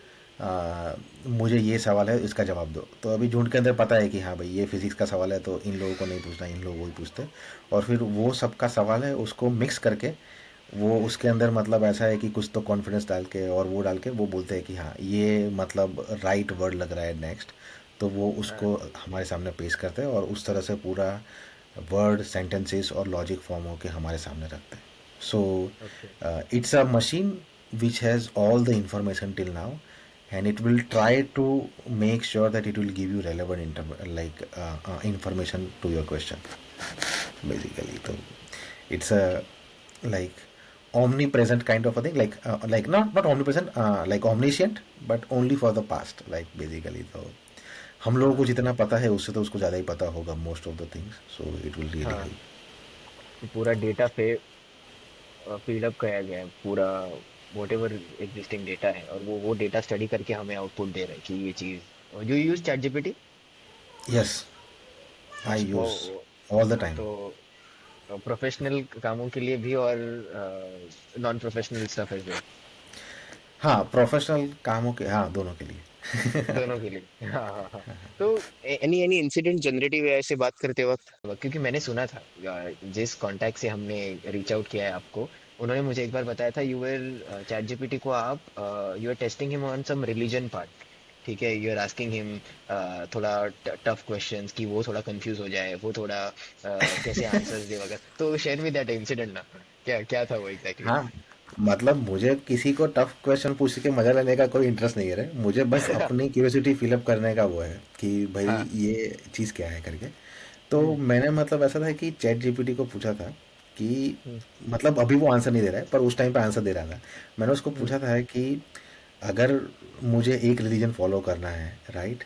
मुझे ये सवाल है, इसका जवाब दो। तो अभी झुंड के अंदर पता है कि हाँ भाई ये फिजिक्स का सवाल है तो इन लोगों को नहीं पूछना, इन लोगों को ही पूछते। और फिर वो सबका सवाल है उसको मिक्स करके वो उसके अंदर मतलब ऐसा है कि कुछ तो कॉन्फिडेंस डाल के और वो डाल के वो बोलते हैं कि हाँ ये मतलब राइट वर्ड लग रहा है नेक्स्ट। तो वो हाँ, उसको हमारे सामने पेश करते हैं और उस तरह से पूरा वर्ड सेंटेंसेस और लॉजिक फॉर्म होके हमारे सामने रखते हैं। So okay, it's a machine which has all the information till now, and it will try to make sure that it will give you relevant information to your question basically. So it's a like omnipresent kind of a thing, like not omnipresent, like omniscient, but only for the past, like basically. So हम लोगों को हाँ, जितना पता है उससे तो उसको ज़्यादा ही पता होगा most of the things, so it will really हाँ। हेल्प। पूरा डेटा फीड अप किया गया है पूरा, वॉट एवर एग्जिस्टिंग डेटा है, और वो डेटा स्टडी करके हमें आउटपुट दे रहा है कि ये चीज। जो use chat GPT. Yes, I वो यूज ऑल द टाइम। तो प्रोफेशनल कामों के लिए भी और non professional stuff as well, हाँ, प्रोफेशनल कामों के, हाँ, दोनों के लिए। दोनों के लिए। हाँ, हाँ, हाँ। तो any any incident generative AI से बात करते वक्त, क्योंकि मैंने सुना था जिस कांटेक्ट से हमने रीच आउट किया है आपको, उन्होंने मुझे एक बार बताया था यू आर चैट जीपीटी को आप you are testing him on some religion part, ठीक है। यू आर आस्किंग हिम थोड़ा टफ क्वेश्चंस कि वो थोड़ा कंफ्यूज हो जाए, वो थोड़ा कैसे आंसर्स दे वगैरह। तो शेयर विद दैट इंसिडेंट ना, क्या क्या था वो एग्जैक्टली? हाँ, मतलब मुझे किसी को टफ क्वेश्चन पूछ के मजा लेने का कोई इंटरेस्ट नहीं है रे, मुझे बस अपनी क्यूरियोसिटी फिलअप करने का वो है कि भाई हाँ। ये चीज़ क्या है करके। तो हम्म, मैंने मतलब ऐसा था कि चैट जीपीटी को पूछा था कि हम्म, मतलब अभी वो आंसर नहीं दे रहा है पर उस टाइम पे आंसर दे रहा था। मैंने उसको हम्म, पूछा था कि अगर मुझे एक रिलीजन फॉलो करना है, राइट,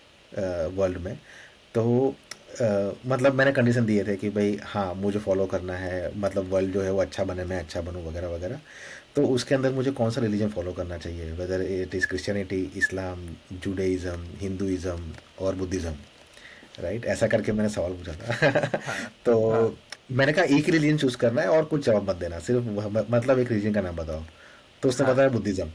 वर्ल्ड में, तो मतलब मैंने कंडीशन दिए थे कि भाई हाँ मुझे फॉलो करना है, मतलब वर्ल्ड जो है वो अच्छा बने, मैं अच्छा बनूँ वगैरह वगैरह। तो उसके अंदर मुझे कौन सा रिलीजन फॉलो करना चाहिए, weather it is Christianity, Islam, Judaism, Hinduism और बुद्धिज़्म, राइट, ऐसा करके मैंने सवाल पूछा था। हाँ, हाँ, तो मैंने कहा एक रिलीजन चूज़ करना है और कुछ जवाब मत देना, सिर्फ मतलब एक रिलीजन का नाम बताओ। तो उसने हाँ। बताया बुद्धिज़्म।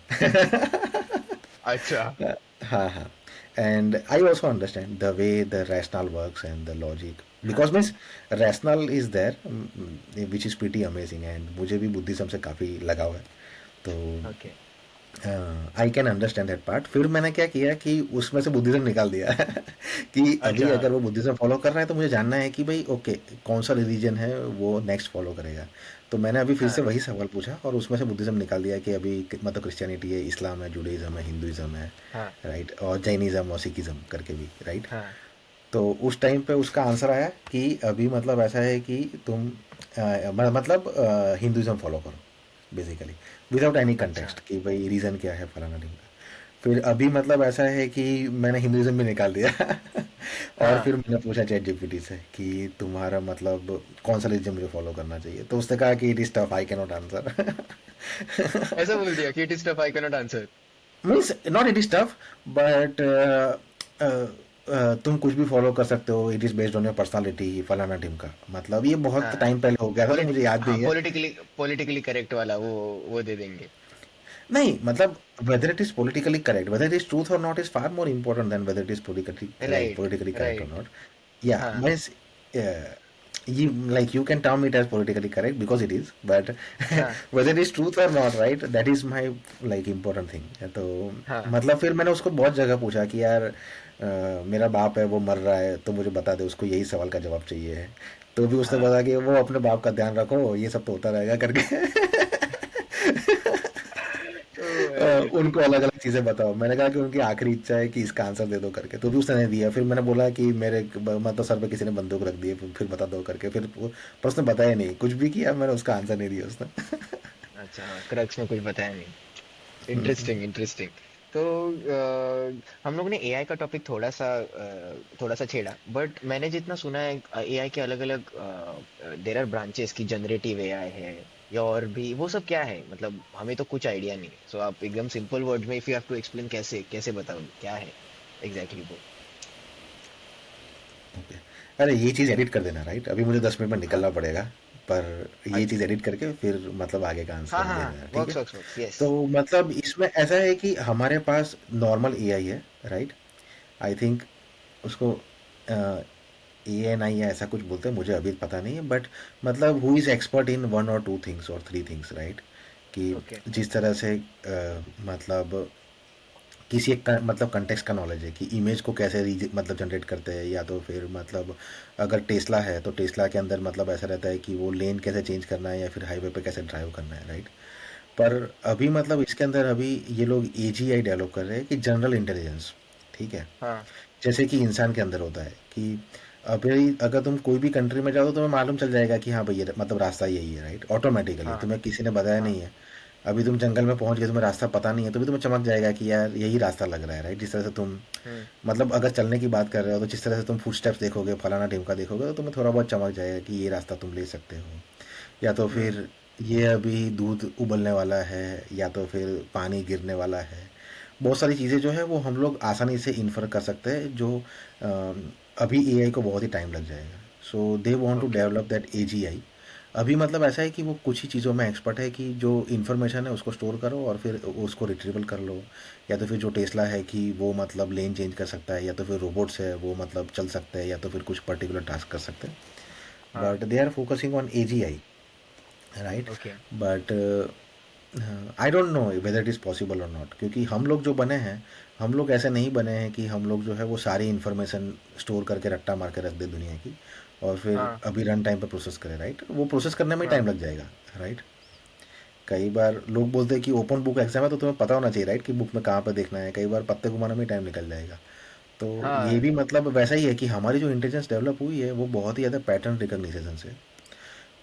अच्छा। हाँ हाँ। and I also understand the way the rationale works and the logic, because means rationale is there, which is pretty amazing, and मुझे भी बुद्धिज्म से काफ़ी लगाव है, तो okay I can understand that part. फिर मैंने क्या किया कि उसमें से बुद्धिज्म निकाल दिया कि अभी अच्छा अगर वो बुद्धिज्म फॉलो कर रहा है तो मुझे जानना है कि भाई ओके कौन सा रिलीजन है वो नेक्स्ट फॉलो करेगा। तो मैंने अभी फिर से हाँ वही सवाल पूछा और उसमें से बुद्धिज्म निकाल दिया कि अभी मतलब क्रिश्चियनिटी है, इस्लाम है, जुडाइज्म है, हिंदुइज्म है, हाँ राइट, और जैनिज्म और सिखिज्म करके भी, राइट। हाँ तो उस टाइम पे उसका आंसर आया कि अभी मतलब ऐसा है कि तुम मतलब हिंदुइज्म फॉलो करो बेसिकली, विदाउट एनी अच्छा कंटेक्स्ट कि भाई रीज़न क्या है फलाना ढिमका। फिर अभी मतलब ऐसा है कि मैंने हिंदुइज्म भी निकाल दिया और हाँ फिर मैंने पूछा चैट जीपीटी से कि तुम्हारा मतलब कौन सा रिलीजन मुझे फॉलो करना चाहिए, तो उसने कहा कि it is tough, I can not answer. ऐसा बोल दिया कि it is tough I can not answer. Means not it is tough, but तुम कुछ भी फॉलो कर सकते हो, it is based on your personality फलाना ढिमका। मतलब ये बहुत हाँ टाइम पहले हो गया था तो मुझे याद हाँ नहीं है। पॉलिटिकली करेक्ट वाला वो दे देंगे। नहीं मतलब whether it is politically correct, whether it is truth or not is far more important than whether it is right politically correct or right not. Yeah, हाँ means uh, you like you can term it as politically correct because it is, but हाँ whether it is truth or not, right? That is my like important thing. तो हाँ मतलब फिर मैंने उसको बहुत जगह पूछा कि यार मेरा बाप है वो मर रहा है तो मुझे बता दे, उसको यही सवाल का जवाब चाहिए है। तो भी उसने हाँ बताया कि वो अपने बाप का ध्यान रखो, ये सब तो होता रहेगा करके। ओ भाई उनको अलग अलग चीजें बताओ। मैंने कहा कि उनकी आखिरी इच्छा है कि इसका आंसर दे दो करके, तो भी उसने नहीं दिया। फिर मैंने बोला कि मेरे मतलब सर पे किसी ने बंदूक रख दी है, फिर बता दो करके। पर उसने बताया नहीं, कुछ भी किया, मैंने उसका आंसर नहीं दिया उसने। अच्छा हाँ क्रक्स में कुछ बताया नहीं। हम्म, इंटरेस्टिंग इंटरेस्टिंग। तो हम लोग ने एआई का टॉपिक थोड़ा सा छेड़ा, बट मैंने जितना सुना है एआई के अलग अलग देयर आर ब्रांचेस की, जनरेटिव एआई है या और भी, वो सब क्या है? मतलब हमें तो कुछ आइडिया नहीं है, सो आप एकदम सिंपल वर्ड में if you have to explain कैसे कैसे बताओगे क्या है एग्जैक्टली वो? ओके। अरे ये चीज़ एडिट कर देना, राइट, अभी मुझे 10 मिनट में हाँ निकलना पड़ेगा। पर ये अच्छा चीज़ एडिट करके फिर मतलब आगे का हाँ आंसर हाँ दे हाँ देना, ठीक है। Works yes. तो मतलब इसमें ऐसा है कि हमारे पास नॉर्मल एआई है, राइट। आई थिंक उसको ANI या ऐसा कुछ बोलते हैं, मुझे अभी पता नहीं है, बट मतलब who is expert in 1 or 2 things और 3 थिंग्स, राइट। कि ओके जिस तरह से मतलब किसी एक मतलब कंटेक्स्ट का नॉलेज है कि इमेज को कैसे मतलब जनरेट करते हैं, या तो फिर मतलब अगर टेस्ला है तो टेस्ला के अंदर मतलब ऐसा रहता है कि वो लेन कैसे चेंज करना है या फिर हाईवे पे कैसे ड्राइव करना है, राइट। पर अभी मतलब इसके अंदर अभी ये लोग AGI डेवलप कर रहे हैं कि जनरल इंटेलिजेंस, ठीक है, हाँ जैसे कि इंसान के अंदर होता है कि अभी अगर तुम कोई भी कंट्री में जाओ तो तुम्हें मालूम चल जाएगा कि हाँ भैया मतलब रास्ता यही है, राइट, ऑटोमेटिकली, हाँ तुम्हें किसी ने बताया हाँ नहीं है। अभी तुम जंगल में पहुंच गए, तुम्हें रास्ता पता नहीं है, तो भी तुम्हें चमक जाएगा कि यार यही रास्ता लग रहा है, राइट। जिस तरह से तुम हम्म मतलब अगर चलने की बात कर रहे हो तो जिस तरह से तुम फुट स्टेप्स देखोगे, फलाना ढिमका देखोगे, तो तुम्हें थोड़ा बहुत चमक जाएगा कि ये रास्ता तुम ले सकते हो। या तो हम्म फिर ये अभी दूध उबलने वाला है, या तो फिर पानी गिरने वाला है। बहुत सारी चीज़ें जो है वो हम लोग आसानी से इन्फर कर सकते हैं, जो अभी AI को बहुत ही टाइम लग जाएगा। So they want to okay develop that AGI। अभी मतलब ऐसा है कि वो कुछ ही चीज़ों में एक्सपर्ट है कि जो इन्फॉर्मेशन है उसको स्टोर करो और फिर उसको रिट्रीवल कर लो। या तो फिर जो टेस्ला है कि वो मतलब लेन चेंज कर सकता है, या तो फिर रोबोट्स है वो मतलब चल सकते हैं, या तो फिर कुछ पर्टिकुलर टास्क कर सकते हैं। हाँ but they are focusing on AGI, right. Okay but I don't know whether it is possible और नॉट, क्योंकि हम लोग जो बने हैं, हम लोग ऐसे नहीं बने हैं कि हम लोग जो है वो सारी इन्फॉर्मेशन स्टोर करके रट्टा मार के रख दे दुनिया की और फिर हाँ अभी रन टाइम पे प्रोसेस करें, राइट। वो प्रोसेस करने में ही हाँ टाइम लग जाएगा, राइट। कई बार लोग बोलते हैं कि ओपन बुक एग्जाम है तो तुम्हें पता होना चाहिए, राइट, कि बुक में कहाँ पे देखना है। कई बार पत्ते घुमाने में ही टाइम निकल जाएगा। तो ये हाँ भी मतलब वैसा ही है कि हमारी जो इंटेलिजेंस डेवलप हुई है वो बहुत ही ज़्यादा पैटर्न रिकग्निशन से।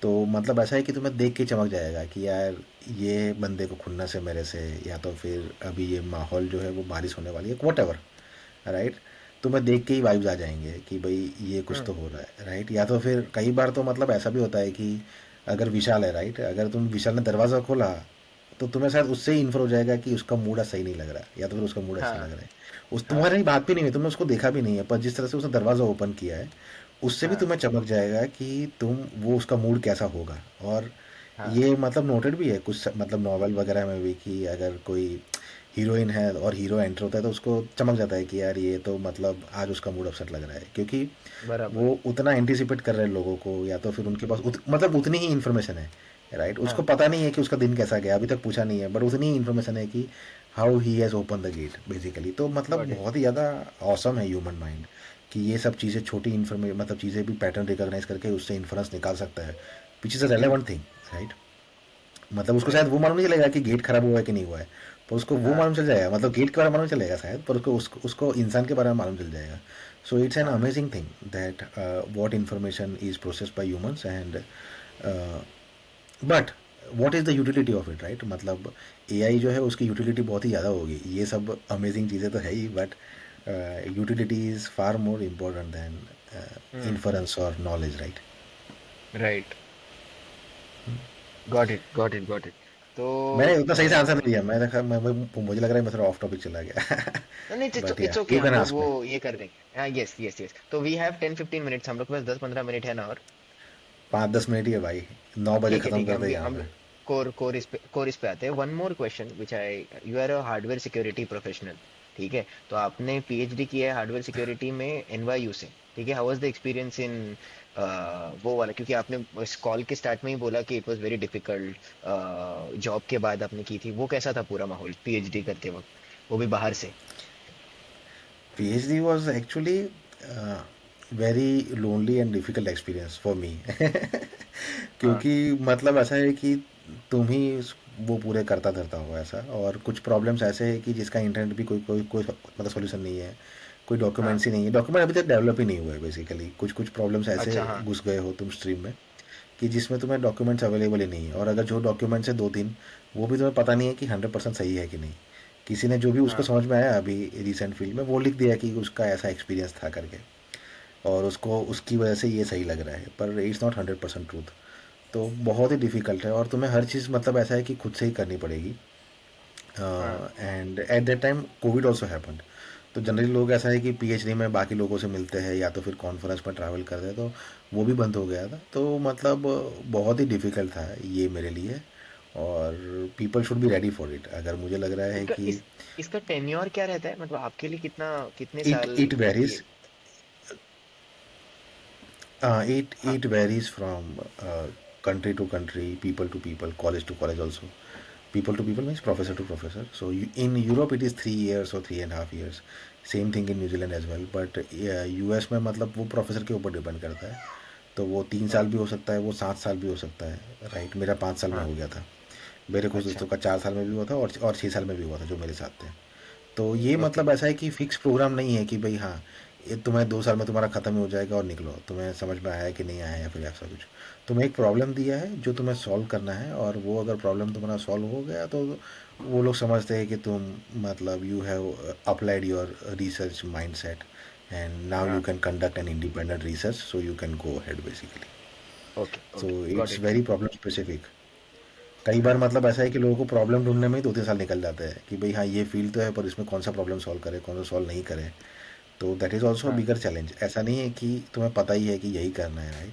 तो मतलब ऐसा है कि तुम्हें देख के चमक जाएगा कि यार ये बंदे को खुन्नस है मेरे से, या तो फिर अभी ये माहौल जो है वो बारिश होने वाली है, वट एवर, राइट। तुम्हें देख के ही वाइब्स आ जाएंगे कि भाई ये कुछ हम्म तो हो रहा है, राइट। या तो फिर कई बार तो मतलब ऐसा भी होता है कि अगर विशाल है, राइट, अगर तुम विशाल ने दरवाज़ा खोला तो तुम्हें शायद उससे ही इन्फर हो जाएगा कि उसका मूड सही नहीं लग रहा है, या तो फिर उसका मूड अच्छा लग हाँ रहा है। उस हाँ तुम्हारी बात भी नहीं हुई, तुमने उसको देखा भी नहीं है, पर जिस तरह से उसने दरवाज़ा ओपन किया है उससे भी हाँ तुम्हें चमक जाएगा कि तुम वो उसका मूड कैसा होगा। और हाँ ये मतलब नोटेड भी है कुछ मतलब नॉवल वगैरह में भी कि अगर कोई हीरोइन है और हीरो एंटर होता है तो उसको चमक जाता है कि यार ये तो मतलब आज उसका मूड अपसेट लग रहा है, क्योंकि बराबर। वो उतना एंटिसिपेट कर रहे हैं लोगों को, या तो फिर उनके पास मतलब उतनी ही इन्फॉर्मेशन है, राइट। उसको हाँ, पता नहीं है कि उसका दिन कैसा गया, अभी तक पूछा नहीं है, बट उतनी ही इन्फॉर्मेशन है कि how he has open the gate basically. तो मतलब गॉट इट। बहुत ही ज़्यादा ऑसम है ह्यूमन माइंड कि ये सब चीज़ें छोटी इन्फॉर्मेशन मतलब चीज़ें भी पैटर्न रिकॉग्नाइज करके उससे इन्फ्रेंस निकाल सकता है, विच is a relevant thing, right. मतलब उसको शायद राइट। वो मालूम नहीं चलेगा कि गेट खराब हुआ है कि नहीं हुआ है, पर उसको वो हाँ, मालूम चल जाएगा, मतलब गेट के बारे में मालूम चलेगा शायद, पर उसको इंसान के बारे में मालूम चल जाएगा। सो इट्स एन हाँ। Amazing thing that what information is processed bye humans and but what is the utility of it, right. मतलब एआई जो है उसकी यूटिलिटी बहुत ही ज़्यादा होगी, ये सब अमेजिंग चीज़ें तो है ही, but utility is far more important than inference और knowledge, right. Right. Got it, got it, got it. तो मैंने उतना सही से आंसर नहीं दिया, मुझे लग रहा है मैं थोड़ा ऑफ टॉपिक चला गया। नहीं, बट या इट्स ओके, यू हम कैन लोग आस्क वो मी। ये कर देंगे। हाँ, यस यस यस। तो वी हैव 10-15 मिनट्स, हम लोग के पास 10-15 मिनट है ना? और 5-10 मिनट ही है भाई, 9 बजे ठीक है, खत्म ठीक है, करते हैं यहाँ हम पे। कोर इस पे आते हैं। One more question which I, you are a hardware security professional, ठीक है? तो आपने पीएचडी किया है हार्डवेयर सिक्योरिटी में एनवाईयू से, ठीक है? हाउ वाज द एक्सपीरियंस इन वो वाला, क्योंकि आपने इस कॉल के स्टार्ट में ही बोला कि it was very difficult, job के बाद आपने की थी, वो कैसा था पूरा माहौल पीएचडी करते वक्त, वो भी बाहर से? PhD was actually very lonely and difficult experience for me। हाँ, क्योंकि मतलब ऐसा है कि तुम ही वो पूरे करता धरता हो ऐसा, और कुछ प्रॉब्लम्स ऐसे है कि जिसका इंटरनेट भी कोई कोई कोई मतलब सॉल्यूशन नहीं है, कोई हाँ। डॉक्यूमेंट्स ही नहीं है, डॉक्यूमेंट अभी तक डेवलप ही नहीं हुआ है बेसिकली। कुछ कुछ प्रॉब्लम्स ऐसे अच्छा, हाँ। घुस गए हो तुम स्ट्रीम में कि जिसमें तुम्हें डॉक्यूमेंट्स अवेलेबल ही नहीं है, और अगर जो डॉक्यूमेंट्स है 2-3, वो भी तुम्हें पता नहीं है कि 100% सही है कि नहीं। किसी ने जो भी उसको हाँ, समझ में आया अभी रिसेंट फील्ड में वो लिख दिया कि उसका ऐसा एक्सपीरियंस था करके, और उसको उसकी वजह से ये सही लग रहा है, पर इट्स नॉट 100% ट्रूथ। तो बहुत ही डिफिकल्ट है, और तुम्हें हर चीज़ मतलब ऐसा है कि खुद से ही करनी पड़ेगी। हाँ। And eight that time Covid also happened. तो जनरली लोग ऐसा है कि पीएचडी में बाकी लोगों से मिलते हैं या तो फिर कॉन्फ्रेंस में ट्रैवल करते हैं, तो वो भी बंद हो गया था। तो मतलब बहुत ही डिफ़िकल्ट था ये मेरे लिए, और people should be ready for it. अगर मुझे लग रहा है इसका कि इसका टेन्योर क्या रहता है, मतलब आपके लिए कितना, कितने इट साल इट वेरीज, ये? it varies from country to country, people to people, college to college also. People to people means professor to professor. So in Europe it is 3 years or 3.5 years. Same thing in New Zealand as well, but US में मतलब वो professor के ऊपर depend करता है। तो वो 3 साल हाँ, भी हो सकता है, वो 7 साल भी हो सकता है, राइट। मेरा 5 साल में हाँ। हो गया था, मेरे कुछ अच्छा। दोस्तों का 4 साल में भी हुआ था, और 6 साल में भी हुआ था जो मेरे साथ थे। तो ये ओके। मतलब ऐसा है कि फिक्स प्रोग्राम नहीं है कि भाई हाँ ये तुम्हें 2 साल में तुम्हारा ख़त्म हो जाएगा और निकलो, तुम्हें समझ में आया कि नहीं आया या फिर ऐसा कुछ। तुम्हें एक प्रॉब्लम दिया है जो तुम्हें सॉल्व करना है, और वो अगर प्रॉब्लम तुम्हारा सॉल्व हो गया तो वो लोग समझते हैं कि तुम मतलब you have applied your research mind set, and now you हाँ। Can conduct an independent research, so you can go head basically. Okay, so okay, got it's it. Very problem specific. कई बार हाँ, मतलब ऐसा है कि लोगों को प्रॉब्लम ढूंढने में ही 2-3 साल निकल जाते हैं कि भाई हाँ ये फील्ड तो है, पर इसमें कौन सा प्रॉब्लम सॉल्व करे कौन सा सॉल्व नहीं करे। तो दैट इज़ ऑल्सो हाँ। बिगर चैलेंज। ऐसा नहीं है कि तुम्हें पता ही है कि यही करना है, राइट।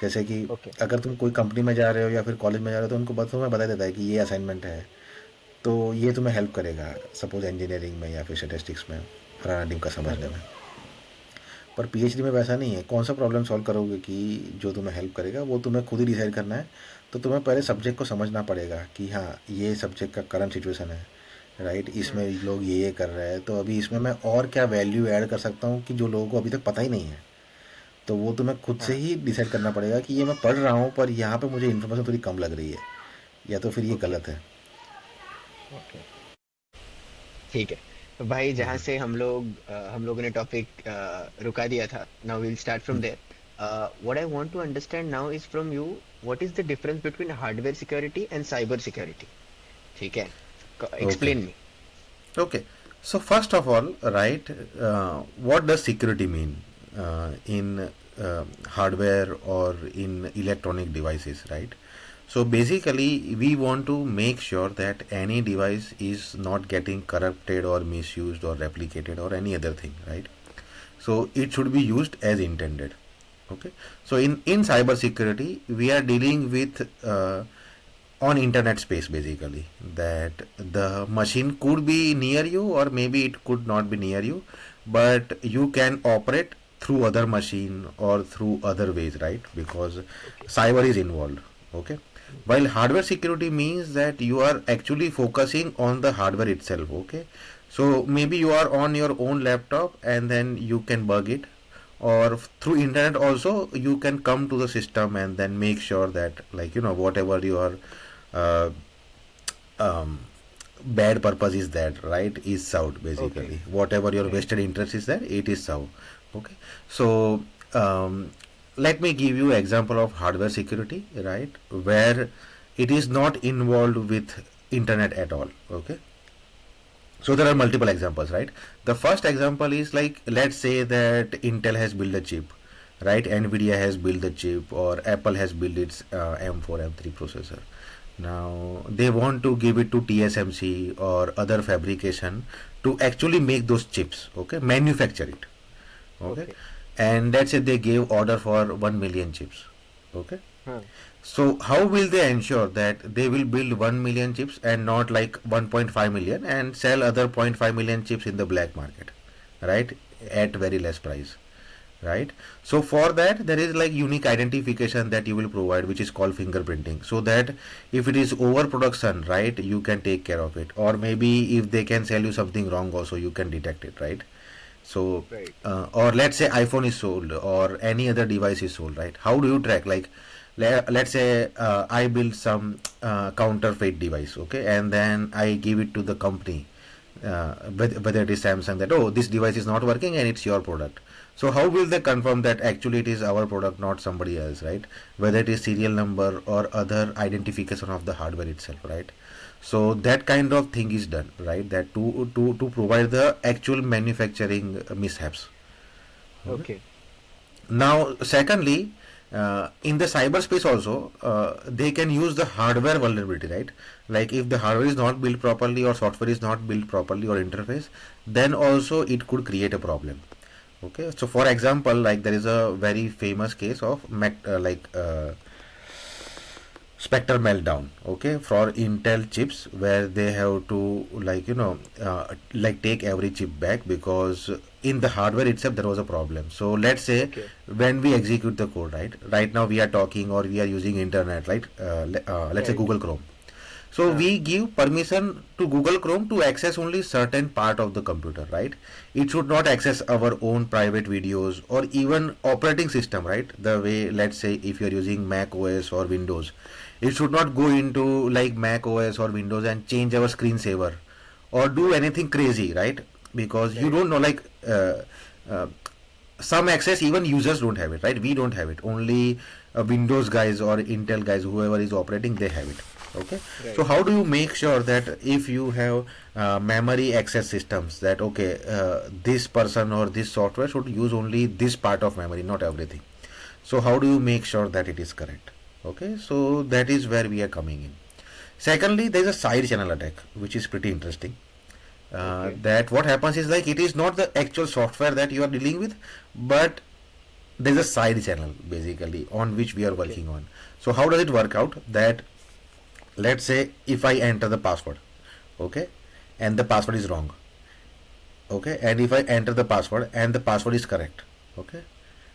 जैसे कि ओके। अगर तुम कोई कंपनी में जा रहे हो या फिर कॉलेज में जा रहे हो, तो उनको बस तुम्हें बता देता है कि ये असाइनमेंट है, तो ये तुम्हें हेल्प करेगा सपोज इंजीनियरिंग में या फिर स्टेटिस्टिक्स में फलाना टीम का समझने हम्म। में। पर पीएचडी में वैसा नहीं है, कौन सा प्रॉब्लम सॉल्व करोगे कि जो तुम्हें हेल्प करेगा, वो तुम्हें खुद ही डिसाइड करना है। तो तुम्हें पहले सब्जेक्ट को समझना पड़ेगा कि हाँ ये सब्जेक्ट का करंट सिचुएशन है, राइट। हम्म। इसमें लोग ये कर रहे हैं, तो अभी इसमें मैं और क्या वैल्यू ऐड कर सकता हूँ कि जो लोगों को अभी तक पता ही नहीं है। तो वो तुम्हें खुद से हाँ। ही डिसाइड करना पड़ेगा कि ये मैं पढ़ रहा हूँ पर यहाँ पे मुझे इन्फॉर्मेशन थोड़ी कम लग रही है, या तो फिर ये ओके, गलत है। ओके। ठीक है। तो भाई, जहाँ से हम लोगों ने टॉपिक रुका दिया था, now will start from there. What I want to understand now is from you, what is the difference between hardware security and cyber security? ठीक है, ओके, explain me. okay. So first of all, right, what does security mean in hardware or in electronic devices, right? So basically, we want to make sure that any device is not getting corrupted or misused or replicated or any other thing, right? So it should be used as intended. Okay. So in cyber security, we are dealing with on internet space, basically, that the machine could be near you or maybe it could not be near you, but you can operate through other machine or through other ways, right? Because Okay. cyber is involved. Okay, while hardware security means that you are actually focusing on the hardware itself. Okay, so maybe you are on your own laptop and then you can bug it, or through internet also you can come to the system and then make sure that, like, whatever your uh, um, bad purpose is, that right, is served, Okay. basically whatever your Right. vested interest is there, it is served. Okay, so um, let me give you example of hardware security, right, where it is not involved with internet at all. Okay, so there are multiple examples, right? The first example is, like, let's say that Intel has built a chip, right? Nvidia has built the chip, or Apple has built its M4 M3 processor. Now they want to give it to TSMC or other fabrication to actually make those chips. Okay, manufacture it. Okay, Okay. and let's say they gave order for 1 million chips. Okay, Huh. so how will they ensure that they will build 1 million chips and not like 1.5 million and sell other zero point 0.5 million chips in the black market, right? At very less price, right? So for that there is like unique identification that you will provide, which is called fingerprinting, so that if it is overproduction, right, you can take care of it, or maybe if they can sell you something wrong also, you can detect it, right? So Right. or let's say iPhone is sold or any other device is sold, right? How do you track? Like, let's say I build some counterfeit device, okay, and then I give it to the company, whether it is Samsung, that, oh, this device is not working and it's your product. So how will they confirm that actually it is our product, not somebody else, right? Whether it is serial number or other identification of the hardware itself, right? So that kind of thing is done, right? That to provide the actual manufacturing mishaps. Okay. Okay. Now, secondly, in the cyberspace also, they can use the hardware vulnerability, right? Like if the hardware is not built properly or software is not built properly or interface, then also it could create a problem. Okay, so for example, like there is a very famous case of Spectre meltdown, okay, for Intel chips, where they have to, like, like take every chip back because in the hardware itself there was a problem. So let's say Okay. when we execute the code, right now we are talking or we are using internet, right, let's say Right. Google Chrome. So Huh. we give permission to Google Chrome to access only certain part of the computer, right? It should not access our own private videos or even operating system, right? The way, let's say, if you're using Mac OS or Windows, it should not go into like Mac OS or Windows and change our screensaver or do Right. anything crazy, right? Because you Right. don't know, like, uh, some access even users don't have it, right? We don't have it, only Windows guys or Intel guys, whoever is operating, they have it. Okay, so Right. how do you make sure that if you have memory access systems, that okay, this person or this software should use only this part of memory, not everything? So how do you make sure that it is correct? Okay, so that is where we are coming in. Secondly, there is a side channel attack, which is pretty interesting. Okay. That what happens is, like, it is not the actual software that you are dealing with, but there is a side channel basically on which we are Okay. working on. So how does it work out? That, let's say, if I enter the password, okay, and the password is wrong, okay, and if I enter the password and the password is correct, okay,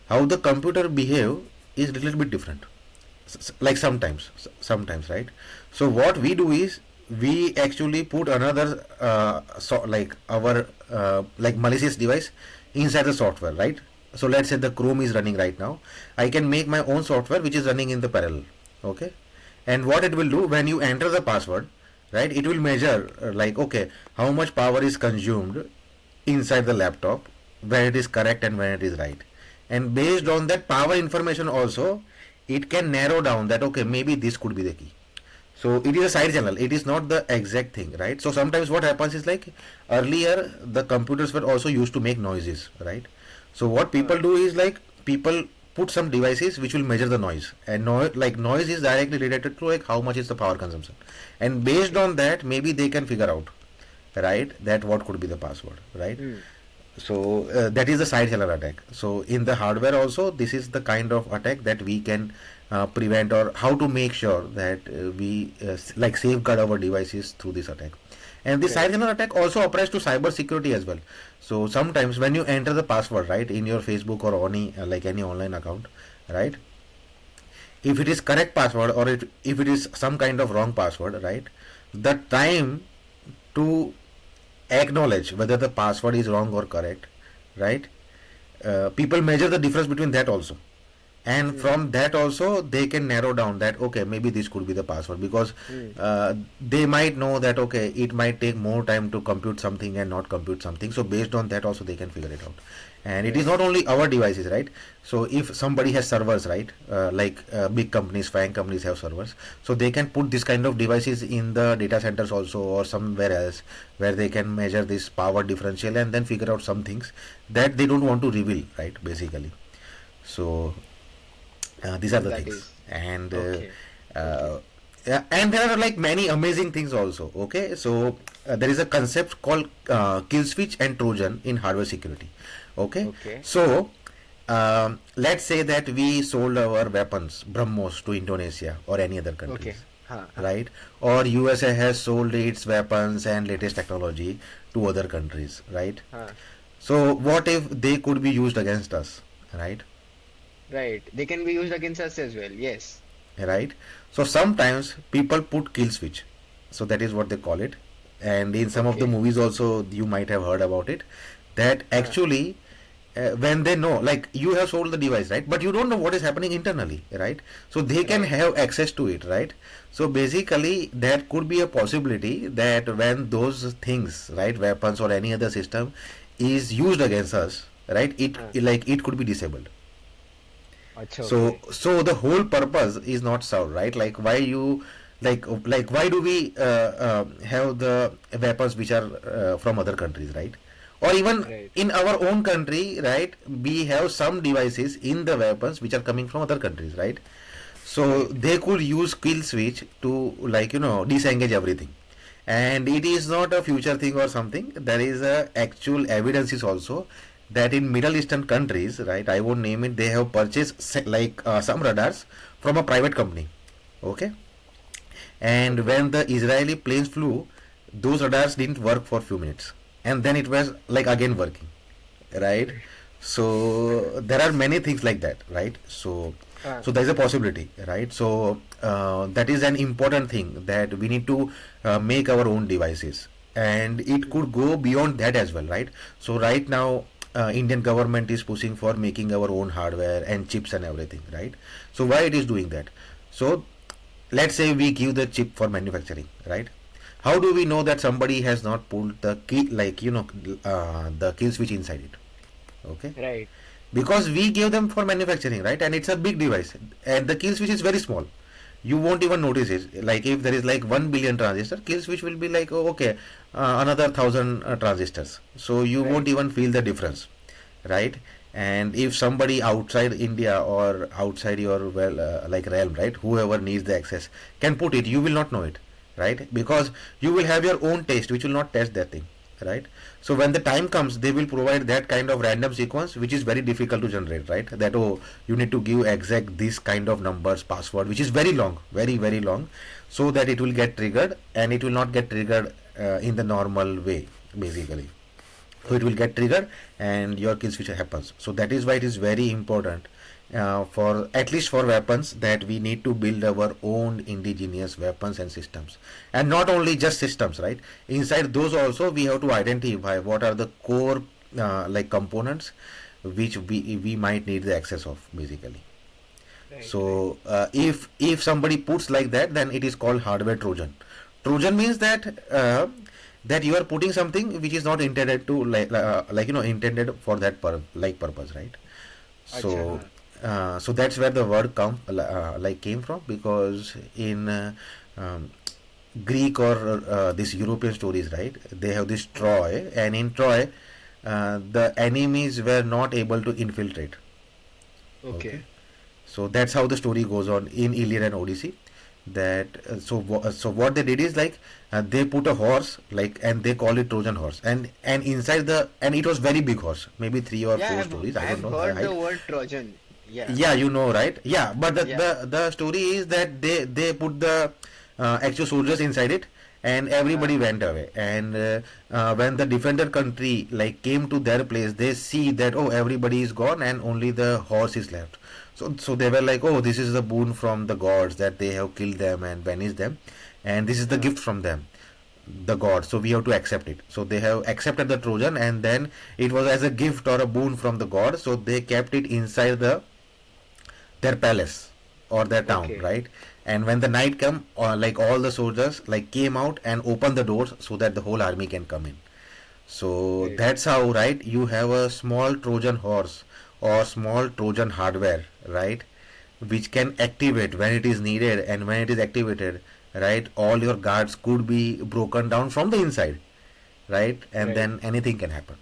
how the computer behave is little bit different. Like sometimes, right? So what we do is we actually put another like our like malicious device inside the software, right? So let's say the Chrome is running right now. I can make my own software which is running in the parallel. Okay, and what it will do, when you enter the password, right, it will measure, like, okay, how much power is consumed inside the laptop when it is correct and when it is right, and based Okay. on that power information also, it can narrow down that, okay, maybe this could be the key. So it is a side channel, it is not the exact thing, right? So sometimes what happens is, like, earlier the computers were also used to make noises, right? So what people Huh. do is, like, people put some devices which will measure the noise, and like noise is directly related to, like, how much is the power consumption, and based Okay. on that maybe they can figure out, right, that what could be the password, right? Hmm. So that is the side channel attack. So in the hardware also, this is the kind of attack that we can prevent, or how to make sure that we like safeguard our devices through this attack. And this Right. side channel attack also applies to cyber security as well. So sometimes when you enter the password, right, in your Facebook or any like any online account, right, if it is correct password, or if it is some kind of wrong password, right, the time to acknowledge whether the password is wrong or correct, right, people measure the difference between that also, and Hmm. from that also they can narrow down that okay, maybe this could be the password, because Hmm. they might know that okay, it might take more time to compute something and not compute something, so based on that also they can figure it out. And it is Right. not only our devices, right? So if somebody has servers, right, like big companies, FANG companies have servers, so they can put this kind of devices in the data centers also, or somewhere else, where they can measure this power differential and then figure out some things that they don't want to reveal, right, basically. So these are the That things. is And okay. Okay. yeah, and there are like many amazing things also. Okay, so there is a concept called kill switch and trojan in hardware security. Okay, Okay. so let's say that we sold our weapons BrahMos to Indonesia or any other Okay. countries, Huh. Huh. right? Or USA has sold its weapons and latest technology to other countries, right? Huh. So what if they could be used against us, right? Right. They can be used against us as well. Yes. Right, so sometimes people put kill switch, so that is what they call it. And in some of the Okay. movies also you might have heard about it, that Huh. actually when they know, like you have sold the device, right, but you don't know what is happening internally, right, so they can Right. have access to it, right. So basically there could be a possibility that when those things, right, weapons or any other system is used against us, right, it Huh. like it could be disabled. Acha, So okay. so the whole purpose is not served, right, like why you like why do we have the weapons which are from other countries, right, or even Right. in our own country, right, we have some devices in the weapons which are coming from other countries, right. So Right. they could use kill switch to like disengage everything. And it is not a future thing or something, there is a actual evidences also that in Middle Eastern countries, right, I won't name it, they have purchased some radars from a private company. Okay, and Okay. when the Israeli planes flew, those radars didn't work for few minutes, and then it was like again working, right. So there are many things like that, right. So Huh. so there is a possibility, right. So that is an important thing, that we need to make our own devices, and it Hmm. could go beyond that as well, right. So right now Indian government is pushing for making our own hardware and chips and everything, right. So why it is doing that? So let's say we give the chip for manufacturing, right. How do we know that somebody has not pulled the key, like the kill switch inside it? Okay, Right. because we gave them for manufacturing, right, and it's a big device, and the kill switch is very small, you won't even notice it. Like if there is like 1 billion transistor, kill switch will be like, oh, okay, another 1,000 transistors, so you won't Right. even feel the difference, right. And if somebody outside India or outside your like realm, right, whoever needs the access can put it, you will not know it, right, because you will have your own taste which will not test that thing, right. So when the time comes, they will provide that kind of random sequence which is very difficult to generate, right, that oh, you need to give exact this kind of numbers password which is very long, very very long, so that it will get triggered, and it will not get triggered in the normal way, basically. So it will Okay. get triggered and your kill switch happens. So that is why it is very important, for at least for weapons, that we need to build our own indigenous weapons and systems, and not only just systems, right, inside those also we have to identify what are the core like components which we might need the access of, basically. Right. Right. So if somebody puts like that, then it is called hardware trojan. Trojan means that you are putting something which is not intended to intended for that purpose, right. Acha. So Huh. so that's where the word like came from, because in um, Greek or these European stories, right, they have this Huh. Troy, and in Troy the enemies were not able to infiltrate. Okay, Okay. so that's how the story goes on in Iliad and Odyssey. That so what they did is like they put a horse, like, and they call it Trojan horse, and inside the, and it was very big horse, maybe three or Yeah, four stories, I don't I've know the heard the height. word Trojan. Yeah, Yeah, you know, right? Yeah, but yeah. the story is that they put the actual soldiers inside it, and everybody Uh-huh. went away. And when the defender country like came to their place, they see that, oh, everybody is gone and only the horse is left. So they were like, oh, this is the boon from the gods that they have killed them and banished them, and this is the Uh-huh. gift from them, the gods. So we have to accept it. So they have accepted the Trojan, and then it was as a gift or a boon from the god. So they kept it inside their palace or their town, Okay. right? And when the night come, like all the soldiers like came out and opened the doors so that the whole army can come in. So Great. that's how, right, you have a small Trojan horse or small Trojan hardware, right, which can activate when it is needed. And when it is activated, right, all your guards could be broken down from the inside, right, and Right. then anything can happen.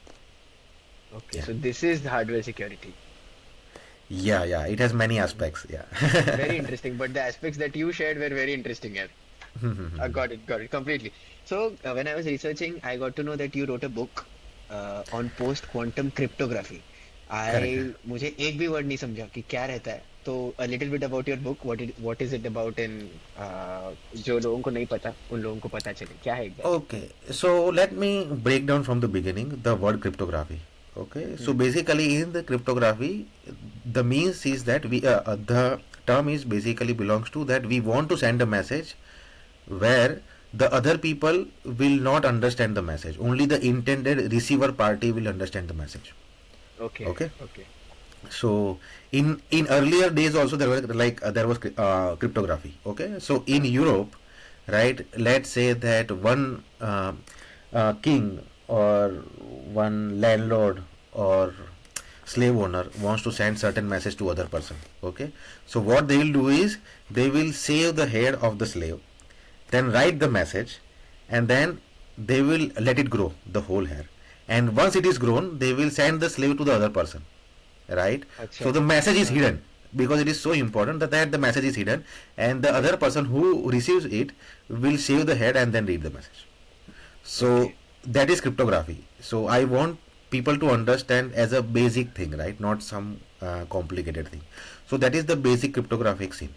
Okay. Yeah, So this is the hardware security. yeah, it has many aspects. Yeah. Very interesting. But the aspects that you shared were very interesting. Yeah. Got it completely. So when I was researching, I got to know that you wrote a book on post quantum cryptography. Correct. I मुझे एक भी word नहीं समझा कि क्या रहता है. तो a little bit about your book. What is it about in जो लोगों को नहीं पता उन लोगों को पता चले क्या है exactly. Okay, so let me break down from the beginning the word cryptography. Okay, so Hmm. basically in the cryptography, the means is that the term is basically belongs to that we want to send a message where the other people will not understand the message. Only the intended receiver party will understand the message. Okay. Okay, Okay. so in earlier days also there was like there was cryptography. Okay, so in Europe, right, let's say that one king or one landlord or slave owner wants to send certain message to other person. Okay, so what they will do is they will save the head of the slave, then write the message, and then they will let it grow the whole hair, and once it is grown they will send the slave to the other person, right? So अच्छा. the message is हाँ. hidden because it is so important that the message is hidden, and the other Right. person who receives it will shave the head and then read the message. So Okay. that is cryptography. So I want people to understand as a basic thing, right, not some complicated thing. So that is the basic cryptographic scene,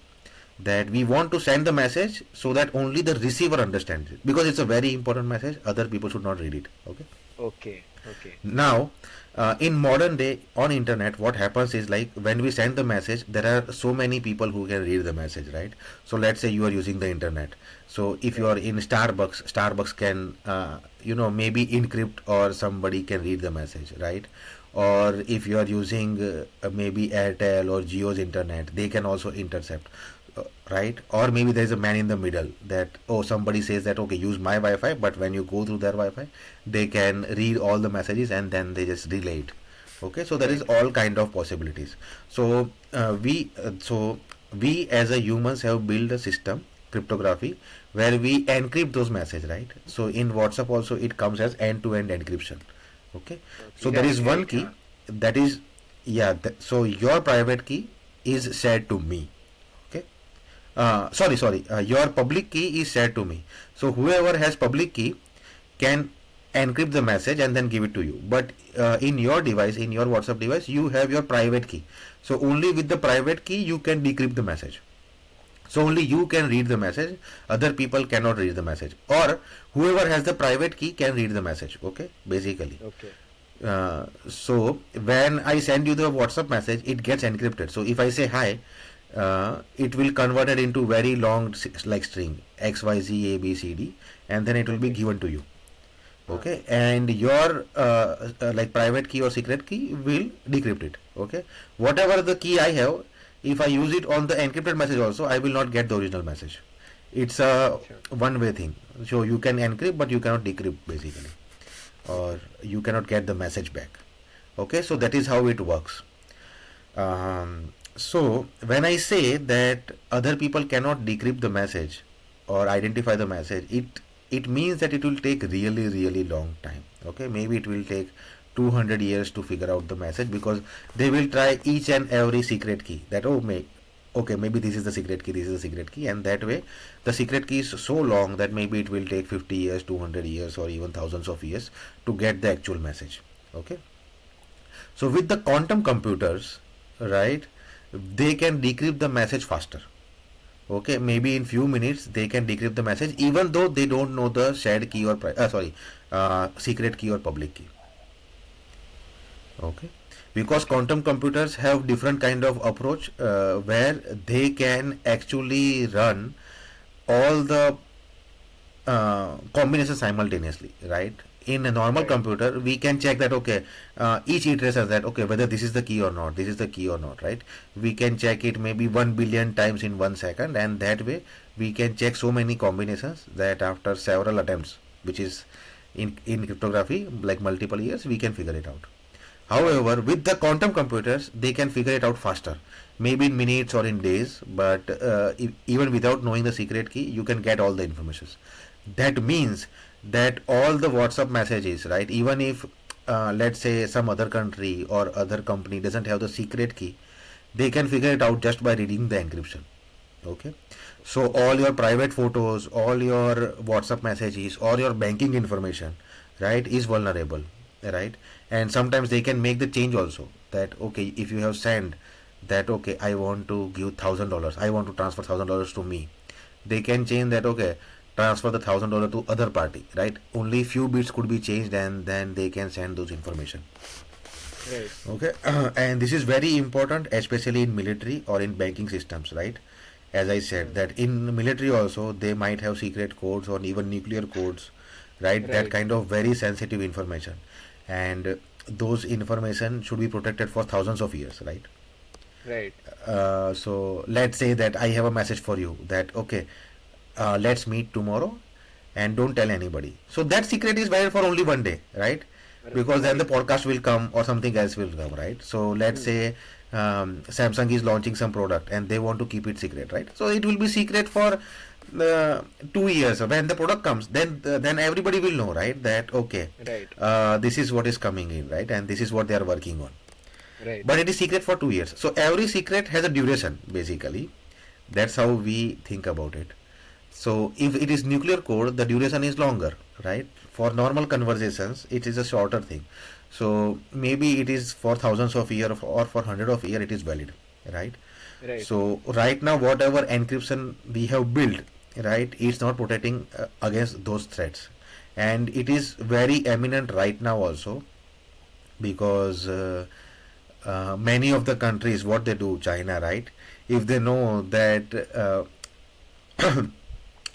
that we want to send the message so that only the receiver understands it, because it's a very important message, other people should not read it. Okay, Okay. Okay. now in modern day on internet, what happens is like when we send the message, there are so many people who can read the message, right? So let's say you are using the internet. So if you are Right. in Starbucks can maybe encrypt, or somebody can read the message, right? Or if you are using maybe Airtel or Jio's internet, they can also intercept, right? Or maybe there is a man in the middle that, oh, somebody says that, okay, use my Wi-Fi, but when you go through their Wi-Fi, they can read all the messages and then they just relay it. Okay, so there is Right. all kind of possibilities. So we as a humans have built a system, cryptography, where we encrypt those messages, right? So in WhatsApp also it comes as end-to-end encryption. Okay, Okay. so there is Right. one Right. key that is, yeah, so your private key is shared to me. Okay, sorry, your public key is shared to me. So whoever has public key can encrypt the message and then give it to you. But in your device, in your WhatsApp device, you have your private key. So only with the private key you can decrypt the message. So only you can read the message. Other people cannot read the message. Or whoever has the private key can read the message. Okay, basically. Okay. So when I send you the WhatsApp message, it gets encrypted. So if I say hi, it will convert it into very long like string XYZ ABCD, and then it will be Okay. given to you. हाँ. Okay, and your like private key or secret key will decrypt it. Okay, whatever the key I have, if I use it on the encrypted message also, I will not get the original message. It's a अच्छा. one way thing. So you can encrypt but you cannot decrypt basically, or Okay. you cannot get the message back. Okay, so that is how it works. So when I say that other people cannot decrypt the message or identify the message, it means that it will take really long time. Okay, maybe it will take 200 years to figure out the message, because they will try each and every secret key, that, oh, okay, maybe this is the secret key, this is the secret key, and that way the secret key is so long that maybe it will take 50 years, 200 years, or even thousands of years to get the actual message. Okay, so with the quantum computers, right, they can decrypt the message faster. Okay, maybe in few minutes they can decrypt the message even though they don't know the shared key or secret key or public key. Okay, because quantum computers have different kind of approach where they can actually run all the combinations simultaneously, right? In a normal Right. computer we can check that, okay, each iteration that, okay, whether this is the key or not, this is the key or not, right? We can check it maybe 1 billion times in 1 second, and that way we can check so many combinations that after several attempts, which is in cryptography like multiple years, we can figure it out. Right. However, with the quantum computers, they can figure it out faster, maybe in minutes or in days. But even without knowing the secret key, you can get all the information. That means that all the WhatsApp messages, right? Even if let's say some other country or other company doesn't have the secret key, they can figure it out just by reading the encryption. Okay, so Okay. all your private photos, all your WhatsApp messages, or your banking information, right, is vulnerable, right? And sometimes they can make the change also, that okay, if you have sent that, okay, I want to give $1,000, I want to transfer $1,000 to me, they can change that, okay, transfer the $1,000 to other party, right? Only few bits could be changed, and then they can send those information. Right. Okay, and this is very important, especially in military or in banking systems, right? As I said, Hmm. that in military also they might have secret codes or even nuclear codes, right? That Right. kind of very sensitive information, and those information should be protected for thousands of years, right? Right. So let's say that I have a message for you that, okay, let's meet tomorrow and don't tell anybody. So that secret is valid for only 1 day, right? Because then the Right. podcast will come or something else will come, right? So let's Hmm. say Samsung is launching some product and they want to keep it secret, right? So it will be secret for 2 years. When the product comes, then everybody will know, right? That, okay, Right. this is what is coming in, right? And this is what they are working on. Right. But it is secret for 2 years. So every secret has a duration, basically. That's how we think about it. So if it is nuclear code, the duration is longer, right? For normal conversations, it is a shorter thing. So maybe it is for thousands of years or for hundred of years it is valid, right? Right. So right now, whatever encryption we have built, right, it's not protecting against those threats, and it is very eminent right now also, because many of the countries, what they do, China, right? If they know that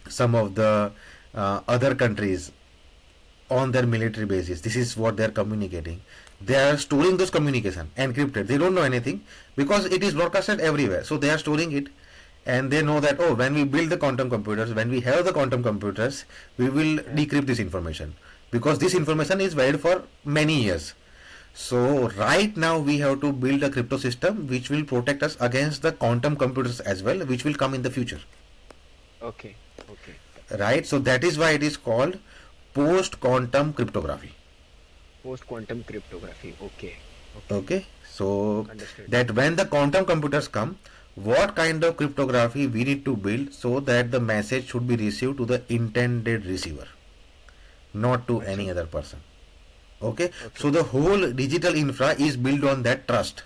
some of the other countries on their military bases, this is what they are communicating, they are storing those communication encrypted. They don't know anything because it is broadcasted everywhere, so they are storing it. And they know that, oh, when we build the quantum computers, when we have the quantum computers, we will Yeah. decrypt this information, because this information is valid for many years. So right now we have to build a crypto system which will protect us against the quantum computers as well, which will come in the future, Okay. Okay. right? So that is why it is called post quantum cryptography. Post quantum cryptography. Okay. Okay. Okay, so Understood. that when the quantum computers come, what kind of cryptography we need to build so that the message should be received to the intended receiver, not to Acha. any other person. Okay, so Okay. the whole digital infra is built on that trust,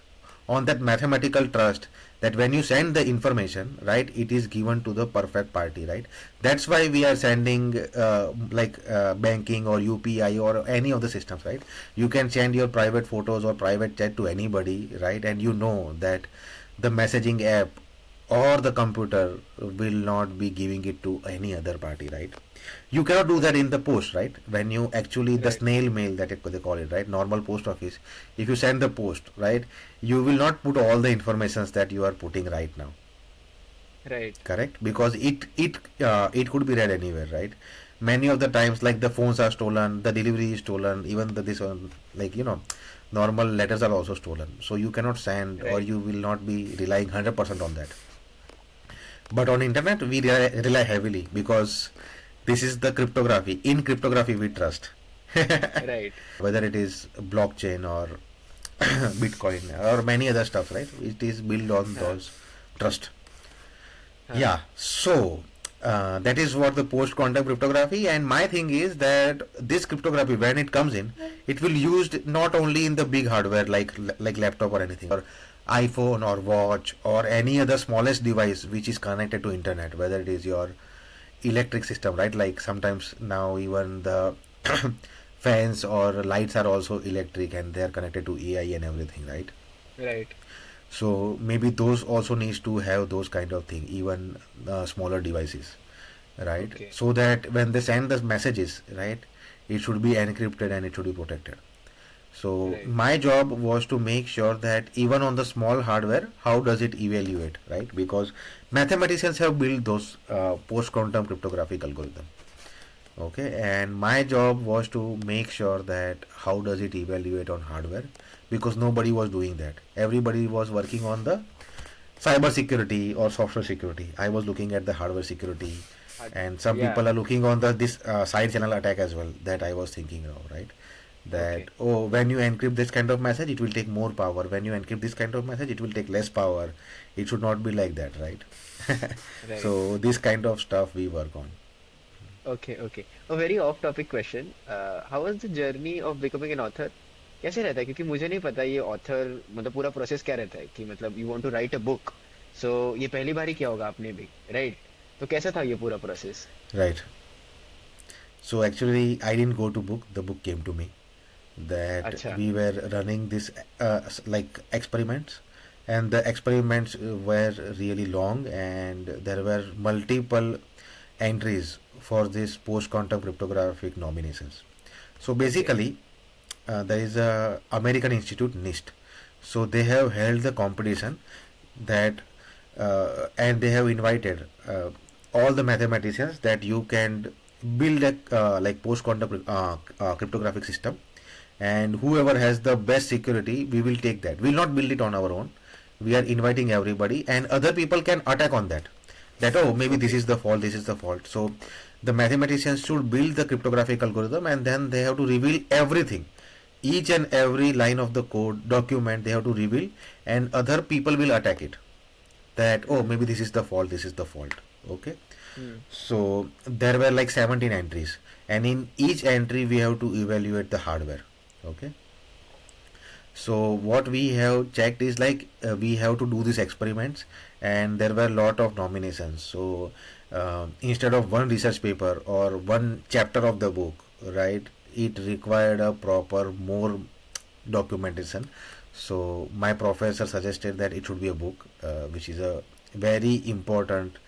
on that mathematical trust, that when you send the information, right, it is given to the perfect party, right? That's why we are sending banking or UPI or any of the systems, right? You can send your private photos or private chat to anybody, right? And you know that the messaging app or the computer will not be giving it to any other party, right? You cannot do that in the post, right? When you actually, the Right. snail mail that they call it, right? Normal post office, if you send the post, right, you will not put all the informations that you are putting right now, Right. correct? Because it could be read anywhere, right? Many of the times, like, the phones are stolen, the delivery is stolen, even the this one, like, normal letters are also stolen, so you cannot send, or Right. you will not be relying 100% on that. But on internet we rely heavily, because this is the cryptography. In cryptography we trust. Right. Whether it is blockchain or bitcoin or many other stuff, right, it is built on Huh. those trust. Huh. Yeah, so that is what the post quantum cryptography. And my thing is that this cryptography, when it comes in, it will used not only in the big hardware like laptop or anything, or iPhone or watch or any other smallest device which is connected to internet, whether it is your electric system, right? Like sometimes now even the fans or lights are also electric and they are connected to AI and everything, right? Right. So maybe those also needs to have those kind of thing, even smaller devices, right? Okay. So that when they send the messages, right, it should be encrypted and it should be protected. So Right. my job was to make sure that even on the small hardware, how does it evaluate, right? Because mathematicians have built those post-quantum cryptographic algorithm. Okay, and my job was to make sure that how does it evaluate on hardware, because nobody was doing that. Everybody was working on the cyber security or software security. I was looking at the hardware security, and some Yeah. people are looking on the this side channel attack as well. That I was thinking of, right? That Okay. oh, when you encrypt this kind of message, it will take more power. When you encrypt this kind of message, it will take less power. It should not be like that, right? Right. So this kind of stuff we work on. Okay. Okay. A very off topic question. How was the journey of becoming an author? कैसे रहता है, क्योंकि मुझे नहीं पता ये author मतलब पूरा प्रोसेस क्या रहता है, कि मतलब you want to write a book, so ये पहली बार ही किया होगा आपने भी, राइट? तो कैसा था ये पूरा process? Right. So actually, I didn't go to book. The book came to me. That अच्छा. we were running this like experiments, and the experiments were really long, and there were multiple entries for this post-quantum cryptographic nominations. So Okay. basically, there is a American Institute NIST. So they have held the competition that and they have invited all the mathematicians that you can build a like post quantum cryptographic system, and whoever has the best security, we will take that. We will not build it on our own. We are inviting everybody, and other people can attack on that. That oh, maybe this Okay. is the fault, this is the fault. So the mathematicians should build the cryptographic algorithm, and then they have to reveal everything, each and every line of the code document they have to reveal, and other people will attack it. That oh, Hmm. maybe this is the fault, this is the fault. Okay, Hmm. so there were like 17 entries, and in each entry we have to evaluate the hardware. Okay, so what we have checked is like we have to do these experiments, and there were a lot of nominations. So instead of one research paper or one chapter of the book, right, it required a proper more documentation. So my professor suggested that it should be a book, which is a very important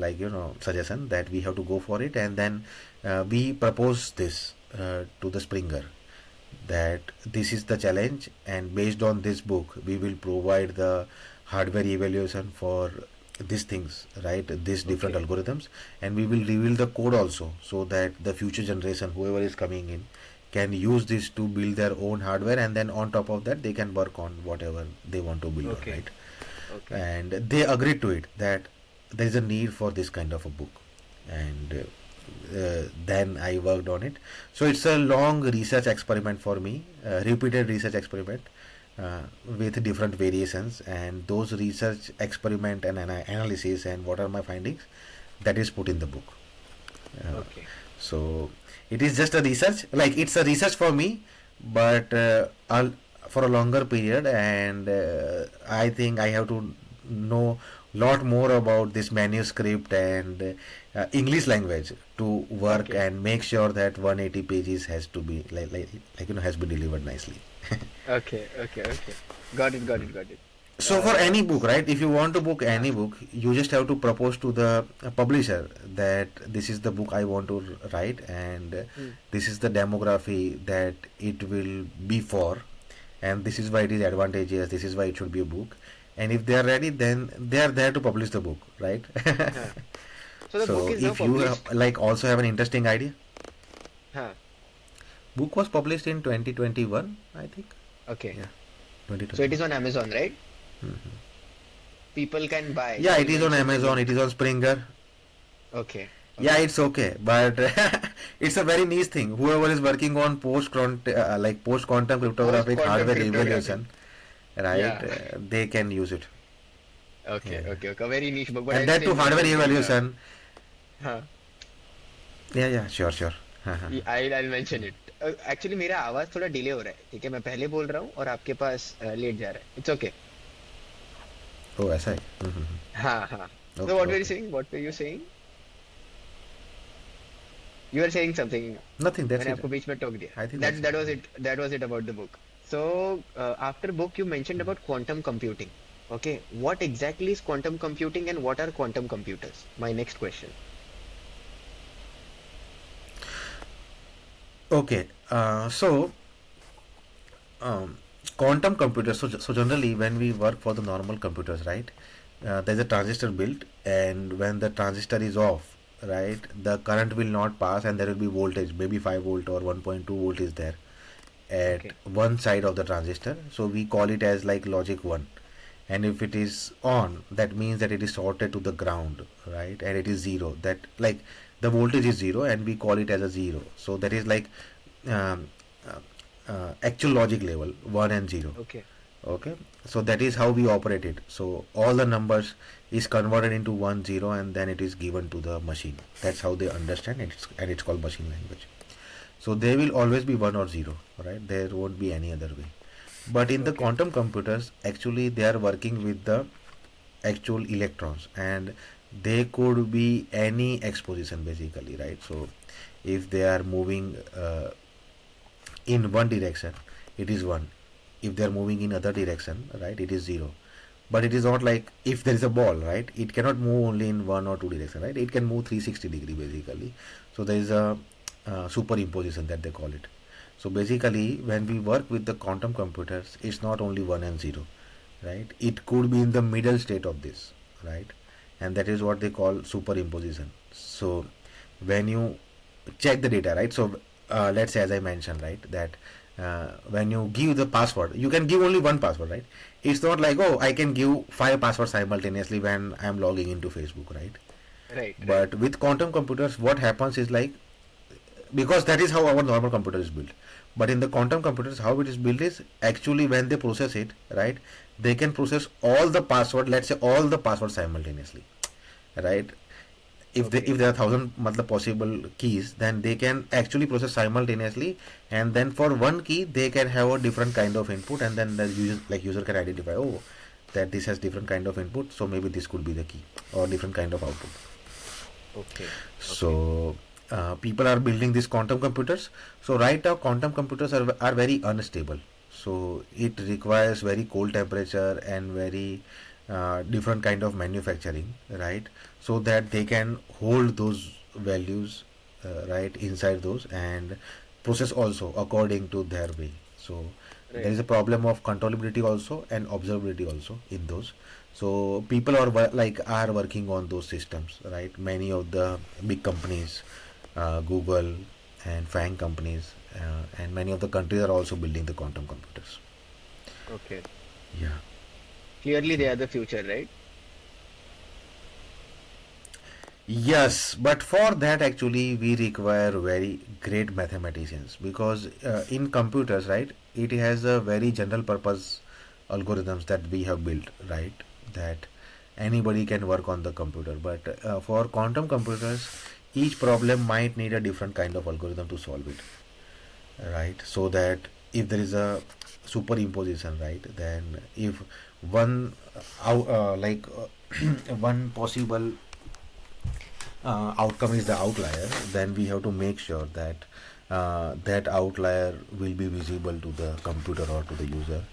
like suggestion that we have to go for it. And then we propose this to the Springer, that this is the challenge, and based on this book we will provide the hardware evaluation for these things, right, these different Okay. algorithms, and we will reveal the code also, so that the future generation, whoever is coming in, can use this to build their own hardware, and then on top of that they can work on whatever they want to build on, Okay. right? Okay. And they agreed to it that there is a need for this kind of a book, and then I worked on it. So it's a long research experiment for me, repeated research experiment with different variations, and those research experiment and analysis and what are my findings, that is put in the book. uh, Okay. so it is just a research, like it's a research for me, but for a longer period, and I think I have to know lot more about this manuscript and English language to work Okay. and make sure that 180 pages has to be has been delivered nicely. Okay. Okay. Okay. Got it. Got it. Got it. So for any book, So, right, if you want to book huh. any book, you just have to propose to the publisher that this is the book I want to write, and Hmm. this is the demography that it will be for, and this is why it is advantageous, this is why it should be a book, and if they are ready, then they are there to publish the book, right? Huh. So the book So is now if you have, published. like also have an interesting idea, Huh. book was published in 2021, I think. Okay. Yeah, So it 2021. is on Amazon, right? Mhm. People can buy. Yeah, You it will is on mention the Amazon, it link. is on Springer. Okay. Yeah, Okay. it's okay, but it's a very niche thing. Whoever is working on post quantum Post cryptographic quantum hardware cryptography. evaluation, right? Yeah. They can use it. Okay. Yeah, Okay. Okay. A very niche book, but and I'll that still too hardware mention it. evaluation. Huh. Yeah, yeah, sure, sure. I'll mention it. Actually मेरा आवाज थोड़ा delay हो रहा है, ठीक है? मैं पहले बोल रहा हूँ और आपके पास लेट जा रहा है. It's okay. ओ ऐसा है। हाँ हाँ. So okay what were you okay. saying? What were you saying? You were saying something. Nothing, that's मैंने इट। आपको बीच में टोक दिया. I think that's That it. that was it. That was it about the book. So after book you mentioned about quantum computing. Okay, what exactly is quantum computing and what are quantum computers? My next question. Okay, so um, quantum computers. So generally, when we work for the normal computers, right, there's a transistor built, and when the transistor is off, right, the current will not pass, and there will be voltage, maybe 5 volt or 1.2 volt is there at Okay. one side of the transistor. So we call it as like logic one. And if it is on, that means that it is sorted to the ground, right, and it is zero, that like the voltage is zero and we call it as a zero. So that is like um, actual logic level 1 and 0. Okay. Okay, so that is how we operate it. So all the numbers is converted into 1 0 and then it is given to the machine. That's how they understand it, and it's called machine language. So they will always be 1 or 0, right? There won't be any other way. But in the Okay. quantum computers, actually they are working with the actual electrons, and they could be any exposition basically, right? So if they are moving in one direction, it is 1. If they are moving in other direction, right, it is 0. But it is not like if there is a ball, right, it cannot move only in one or two direction, right, it can move 360 degree basically. So there is a superimposition that they call it. So basically when we work with the quantum computers, it's not only 1 and 0, right, it could be in the middle state of this, right, and that is what they call superimposition. So when you check the data, right, so let's say as I mentioned, right, that when you give the password, you can give only one password, right. It's not like, oh, I can give five passwords simultaneously when I'm logging into Facebook, right. Right. Right. But with quantum computers, what happens is like, because that is how our normal computer is built, but in the quantum computers, how it is built is actually when they process it, right, they can process all the password, let's say all the passwords simultaneously, right. If Okay. there are thousand matlab possible keys, then they can actually process simultaneously, and then for one key they can have a different kind of input, and then the user can identify, oh, that this has different kind of input, so maybe this could be the key, or different kind of output. Okay. Okay. So people are building these quantum computers. So right now quantum computers are very unstable, so it requires very cold temperature and very different kind of manufacturing, right, so that they can hold those values, right, inside those, and process also according to their way. So there Right. is a problem of controllability also and observability also in those. So people are are working on those systems, right, many of the big companies, Google and FANG companies, and many of the countries are also building the quantum computers. Okay. Yeah. Clearly So they are the future, right? yes, but for that actually we require very great mathematicians, because in computers, right, it has a very general purpose algorithms that we have built, right, that anybody can work on the computer. But for quantum computers, each problem might need a different kind of algorithm to solve it, right, so that if there is a superimposition, right, then if one one possible outcome is the outlier, then we have to make sure that that outlier will be visible to the computer or to the user.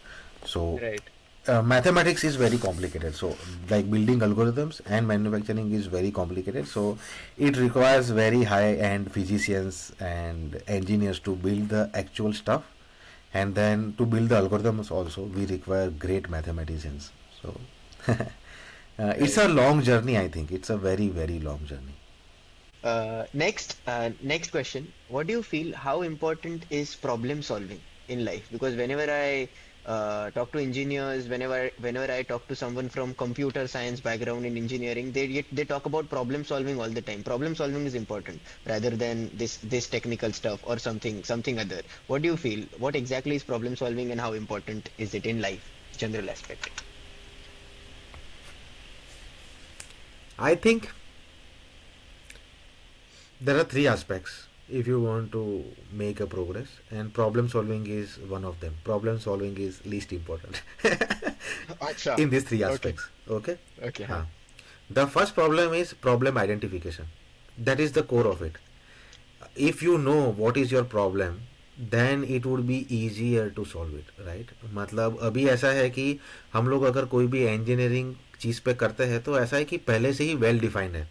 So Right. mathematics is very complicated. So like building algorithms and manufacturing is very complicated. So it requires very high end physicians and engineers to build the actual stuff, and then to build the algorithms also we require great mathematicians. So it's Right. a long journey. I think it's a very very long journey. Next question. What do you feel? How important is problem solving in life? Because whenever I talk to engineers, whenever I talk to someone from computer science background in engineering, they talk about problem solving all the time. Problem solving is important rather than this technical stuff or something other. What do you feel? What exactly is problem solving and how important is it in life? General aspect. I think there are three aspects if you want to make a progress, and problem solving is one of them. Problem solving is least important. अच्छा. in these three Okay. aspects. Okay. Okay. हाँ. हाँ. The first problem is problem identification. That is the core of it. If you know what is your problem, then it would be easier to solve it, right? मतलब अभी ऐसा है कि हम लोग अगर कोई भी इंजीनियरिंग चीज़ पे करते हैं तो ऐसा है कि पहले से ही वेल डिफाइंड है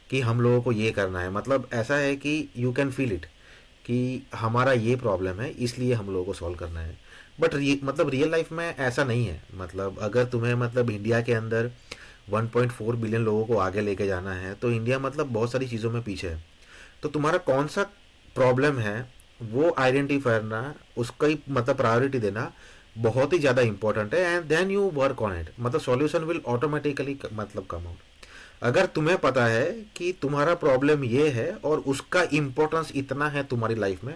कि हम लोगों को ये करना है. मतलब ऐसा है कि यू कैन फील इट कि हमारा ये प्रॉब्लम है इसलिए हम लोगों को सॉल्व करना है. बट मतलब रियल लाइफ में ऐसा नहीं है. मतलब अगर तुम्हें मतलब इंडिया के अंदर 1.4 बिलियन लोगों को आगे लेके जाना है तो इंडिया मतलब बहुत सारी चीज़ों में पीछे है. तो तुम्हारा कौन सा प्रॉब्लम है वो आइडेंटिफाई करना, उसका ही मतलब प्रायोरिटी देना बहुत ही ज़्यादा इंपॉर्टेंट है. And then you work on it. मतलब सॉल्यूशन विल ऑटोमेटिकली मतलब कम आउट. अगर तुम्हें पता है कि तुम्हारा प्रॉब्लम ये है और उसका इम्पोर्टेंस इतना है तुम्हारी लाइफ में,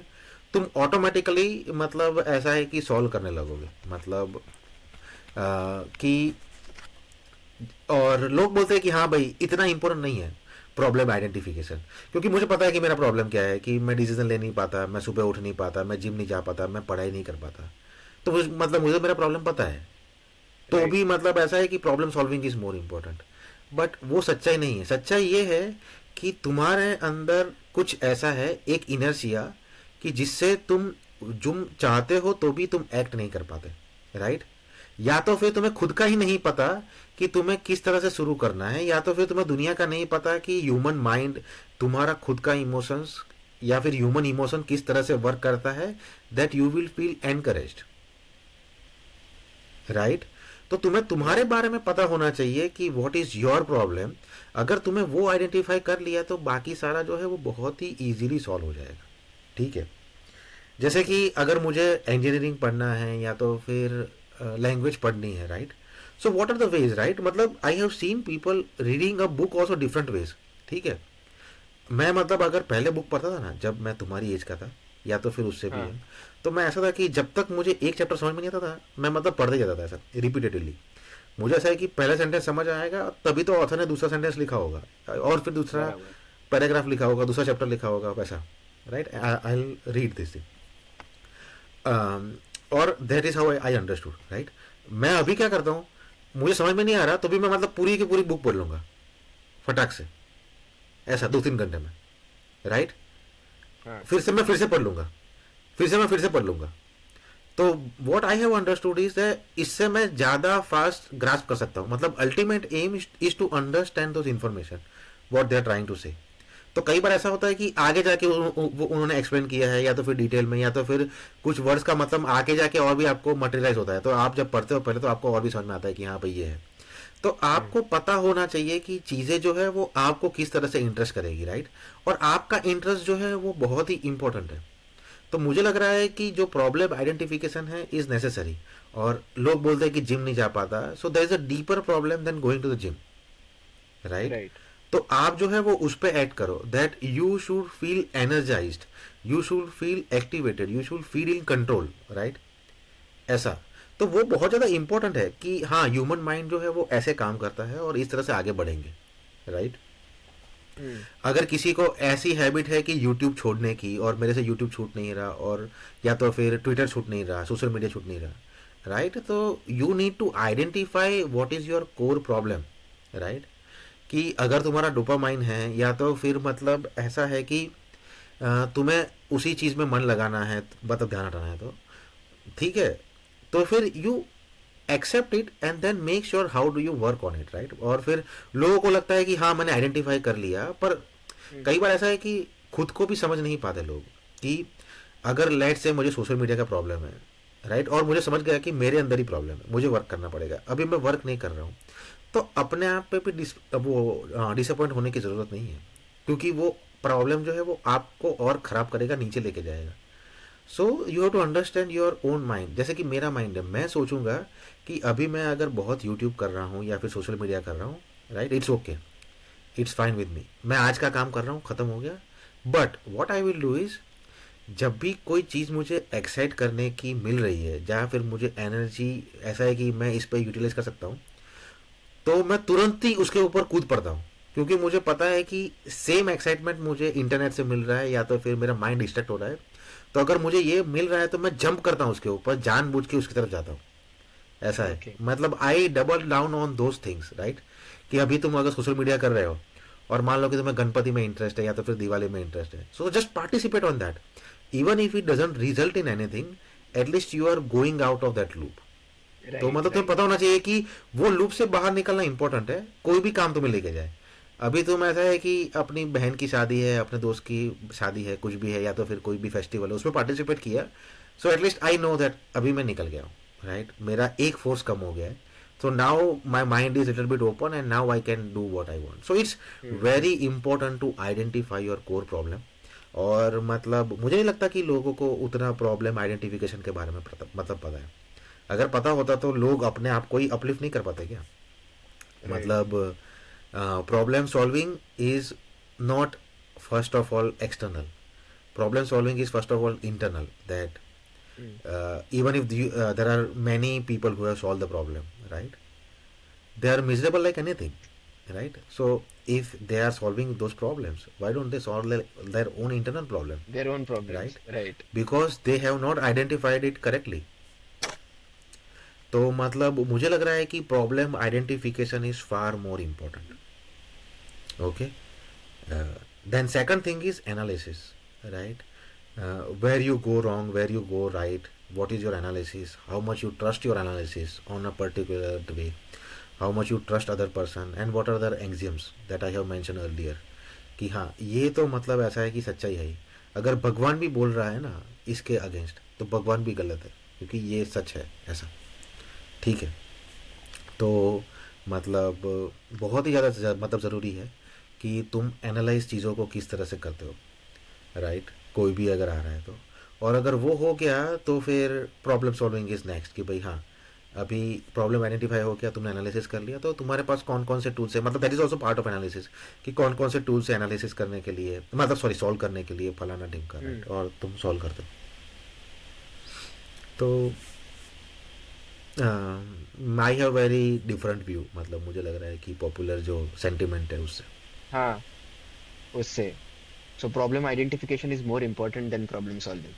तुम ऑटोमेटिकली मतलब ऐसा है कि सॉल्व करने लगोगे. मतलब कि और लोग बोलते हैं कि हाँ भाई इतना इम्पोर्टेंट नहीं है प्रॉब्लम आइडेंटिफिकेशन, क्योंकि मुझे पता है कि मेरा प्रॉब्लम क्या है, कि मैं डिसीजन ले नहीं पाता, मैं सुबह उठ नहीं पाता, मैं जिम नहीं जा पाता, मैं पढ़ाई नहीं कर पाता. तो मतलब मुझे मेरा प्रॉब्लम पता है. तो Right. भी मतलब ऐसा है कि problem solving is more important. But वो सच्चाई नहीं है. सच्चाई ये है कि तुम्हारे अंदर कुछ ऐसा है, एक इनर्शिया, कि जिससे तुम चाहते हो तो भी तुम एक्ट नहीं कर पाते. राइट. या तो फिर तुम्हें खुद का ही नहीं पता कि तुम्हें किस तरह से शुरू करना है, या तो फिर तुम्हें दुनिया का नहीं पता कि ह्यूमन माइंड, तुम्हारा खुद का इमोशंस या फिर ह्यूमन इमोशन किस तरह से वर्क करता है, that you will feel encouraged. Right. तो तुम्हें तुम्हारे Right. बारे में पता होना चाहिए कि व्हाट इज योर प्रॉब्लम. अगर तुम्हें वो आइडेंटिफाई कर लिया तो बाकी सारा जो है वो बहुत ही इजीली सॉल्व हो जाएगा. ठीक है. जैसे Okay. कि अगर मुझे इंजीनियरिंग पढ़ना है या तो फिर लैंग्वेज पढ़नी है. Right. So what are the ways. Right. मतलब I have seen people reading a book also different ways. ठीक है. मैं मतलब अगर पहले बुक पढ़ता था ना, जब मैं तुम्हारी एज का था या तो फिर उससे भी हाँ. है, तो मैं ऐसा था कि जब तक मुझे एक चैप्टर समझ में नहीं आता था मैं मतलब पढ़ते जाता था ऐसा रिपीटेडली. मुझे ऐसा है कि पहला सेंटेंस समझ आएगा तभी तो ऑथर ने दूसरा सेंटेंस लिखा होगा और फिर दूसरा बराबर. पैराग्राफ लिखा होगा, दूसरा चैप्टर लिखा होगा, वैसा. Right. I will read this thing और that is how I understood. Right. मैं अभी क्या करता हूँ, मुझे समझ में नहीं आ रहा तो भी मैं मतलब पूरी की पूरी बुक पढ़ लूँगा फटाक से, ऐसा 2-3 घंटे में. राइट. हाँ. फिर से मैं फिर से पढ़ लूँगा, फिर से मैं फिर से पढ़ लूँगा. तो what I have understood is that इससे मैं ज़्यादा फास्ट ग्रास्प कर सकता हूँ. मतलब ultimate aim is to understand those information what they are trying to say. तो कई बार ऐसा होता है कि आगे जाके उन्होंने एक्सप्लेन किया है या तो फिर डिटेल में, या तो फिर कुछ वर्ड्स का मतलब आगे जाके और भी आपको मटेरियलाइज होता है. तो आप जब पढ़ते हो पहले तो आपको और भी समझ में आता है कि हाँ भाई ये है. तो आपको पता होना चाहिए कि चीज़ें जो है वो आपको किस तरह से इंटरेस्ट करेगी. राइट. और आपका इंटरेस्ट जो है वो बहुत ही इंपॉर्टेंट है. तो मुझे लग रहा है कि जो प्रॉब्लम आइडेंटिफिकेशन है इज नेसेसरी. और लोग बोलते हैं कि जिम नहीं जा पाता, so there is a deeper problem than going to the gym. Right. Right. तो आप जो है वो उस पर ऐड करो that you should feel energised, you should feel activated, you should feel in control. Right. ऐसा. तो वो बहुत ज़्यादा इंपॉर्टेंट है कि हाँ ह्यूमन माइंड जो है वो ऐसे काम करता है और इस तरह से आगे बढ़ेंगे. राइट. Hmm. अगर किसी को ऐसी हैबिट है कि यूट्यूब छोड़ने की, और मेरे से यूट्यूब छूट नहीं रहा, और या तो फिर ट्विटर छूट नहीं रहा, सोशल मीडिया छूट नहीं रहा. राइट. तो you need to identify what is your core problem. Right. कि अगर तुम्हारा डोपामाइन है या तो फिर मतलब ऐसा है कि तुम्हें उसी चीज़ में मन लगाना है, मतलब ध्यान हटाना है, तो ठीक है. तो फिर you accept it and then make sure how do you work on it. Right. और फिर लोगों को लगता है कि हाँ मैंने आइडेंटिफाई कर लिया, पर Hmm. कई बार ऐसा है कि खुद को भी समझ नहीं पाते लोग कि अगर लेट से मुझे सोशल मीडिया का प्रॉब्लम है. राइट. और मुझे समझ गया कि मेरे अंदर ही प्रॉब्लम है, मुझे वर्क करना पड़ेगा. अभी मैं वर्क नहीं कर रहा हूँ तो अपने आप पे भी वो डिसअपॉइंट होने की ज़रूरत नहीं है, क्योंकि वो प्रॉब्लम जो है वो आपको और ख़राब करेगा, नीचे लेके जाएगा. So you have to understand your own mind. जैसे कि मेरा माइंड है, मैं सोचूंगा कि अभी मैं अगर बहुत यूट्यूब कर रहा हूँ या फिर सोशल मीडिया कर रहा हूँ, right, it's okay, it's fine with me, मैं आज का काम कर रहा हूँ, ख़त्म हो गया. But what I will do is, जब भी कोई चीज़ मुझे एक्साइट करने की मिल रही है, जहाँ फिर मुझे एनर्जी ऐसा है कि मैं इस पर यूटिलाइज कर सकता हूँ, तो मैं तुरंत ही उसके ऊपर कूद पड़ता हूँ. क्योंकि मुझे पता है कि सेम एक्साइटमेंट मुझे इंटरनेट से मिल रहा है या तो फिर मेरा माइंड डिस्ट्रैक्ट हो रहा है. तो अगर मुझे ये मिल रहा है तो मैं जंप करता हूँ उसके ऊपर, जानबूझ के उसकी तरफ जाता हूँ. ऐसा है, Okay. मतलब I double down on those things, right. कि अभी तुम अगर सोशल मीडिया कर रहे हो और मान लो कि तुम्हें गणपति में इंटरेस्ट है या तो फिर दिवाली में इंटरेस्ट है, so just participate on that, even if it doesn't result in anything, at least you are going out of that loop. तो Right, मतलब तुम्हें right. पता होना चाहिए कि वो लूप से बाहर निकलना इंपॉर्टेंट है, कोई भी काम तुम्हें लेके जाए। अभी तुम ऐसा है कि अपनी बहन की शादी है, अपने दोस्त की शादी है, कुछ भी है, या तो फिर कोई भी फेस्टिवल है, उसमें पार्टिसिपेट किया, so at least I know that अभी मैं निकल गया हूँ, राइट, मेरा एक फोर्स कम हो गया है। So now my mind is little bit open and now I can do what I want. So it's Hmm. Very important to identify your core problem. और मतलब मुझे नहीं लगता कि लोगों को उतना प्रॉब्लम आइडेंटिफिकेशन के बारे में मतलब पता है। अगर पता होता तो लोग अपने आप को ही अपलिफ्ट नहीं कर पाते क्या? Right. मतलब problem solving is not first of all external, problem solving is first of all internal, that Hmm. even if there are many people who have solved the problem, right, they are miserable like anything, right? So if they are solving those problems, why don't they solve their own internal problem, Their own problems. right? Right. Because they have not identified it correctly. तो मतलब मुझे लग रहा है कि problem identification is far more important, okay. Then second thing is analysis, right, where you go wrong, where you go right, what is your analysis, how much you trust your analysis on a particular way, how much you trust other person, and what are the axioms that I have mentioned earlier, कि हाँ ये तो मतलब ऐसा है कि सच्चाई है ही। अगर भगवान भी बोल रहा है ना इसके अगेंस्ट, तो भगवान भी गलत है, क्योंकि ये सच है ऐसा, ठीक है। तो मतलब बहुत ही ज़्यादा मतलब ज़रूरी है कि तुम एनालाइज चीज़ों को किस तरह से करते हो, राइट, कोई भी अगर आ रहा है तो। और अगर वो हो गया तो फिर प्रॉब्लम सॉल्विंग इज नेक्स्ट, कि भाई हाँ अभी प्रॉब्लम आइडेंटिफाई हो गया, तुमने एनालिसिस कर लिया, तो तुम्हारे पास कौन कौन से टूल्स है, मतलब that is also part of analysis, कि कौन कौन से टूल्स है एनालिसिस करने के लिए, मतलब सॉरी सॉल्व करने के लिए, फलाना ढिमका, Hmm. राइट, और तुम सॉल्व करते हो। तो I have very different view, मतलब मुझे लग रहा है कि पॉपुलर जो सेंटिमेंट है उससे। हाँ, उससे। So problem identification is more important than problem solving.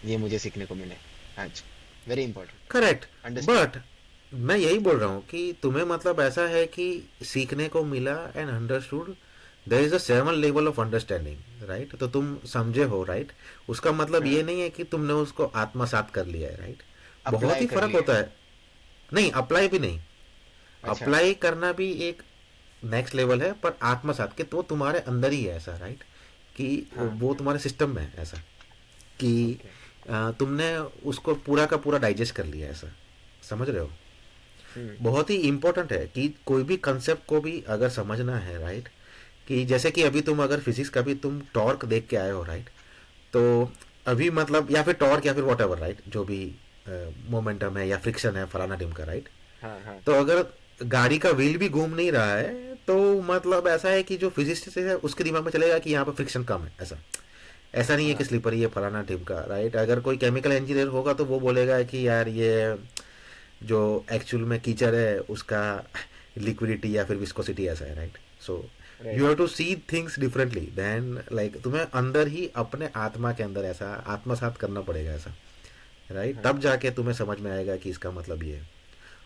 ये मुझे सीखने को मिला है आज। Very important. Correct, Understood. But मैं यही बोल रहा हूँ कि तुम्हें मतलब ऐसा है कि सीखने को मिला and understood, there is a 7 level of understanding, right, तो तुम समझे हो, राइट, उसका मतलब ये हाँ, नहीं है कि तुमने उसको आत्मसात कर लिया है, राइट। बहुत अप्लाई ही कर फर्क लिया होता है। है। नहीं, अप्लाई भी नहीं, अच्छा। अप्लाई करना भी एक नेक्स्ट लेवल है, पर आत्मसात के तो तुम्हारे अंदर ही है ऐसा, राइट, कि हाँ। वो तुम्हारे सिस्टम में है ऐसा, कि ओके। तुमने उसको पूरा का पूरा डाइजेस्ट कर लिया ऐसा, समझ रहे हो। हम्म। बहुत ही इंपॉर्टेंट है कि कोई भी कंसेप्ट को भी अगर समझना है, राइट, कि जैसे कि अभी तुम अगर फिजिक्स का भी तुम टॉर्क देख के आए हो, राइट, तो अभी मतलब या फिर टॉर्क या फिर वॉट एवर, राइट, जो भी मोमेंटम है या फ्रिक्शन है फलाना टिम का, राइट, हाँ, हाँ। तो अगर गाड़ी का व्हील भी घूम नहीं रहा है तो मतलब ऐसा है कि जो फिजिसिस्ट है उसके दिमाग में चलेगा कि यहाँ पर फ्रिक्शन कम है, ऐसा ऐसा नहीं है कि हाँ। स्लीपर ये फलाना टिम का, राइट। अगर कोई केमिकल इंजीनियर होगा तो वो बोलेगा कि यार ये जो एक्चुअल में कीचड़ है उसका लिक्विडिटी या फिर विस्कोसिटी ऐसा है, right. So you right. Have to see things differently then, like तुम्हें अंदर ही अपने आत्मा के अंदर ऐसा आत्मसात करना पड़ेगा ऐसा, राइट, हाँ। तब जाके तुम्हें समझ में आएगा कि इसका मतलब ये है।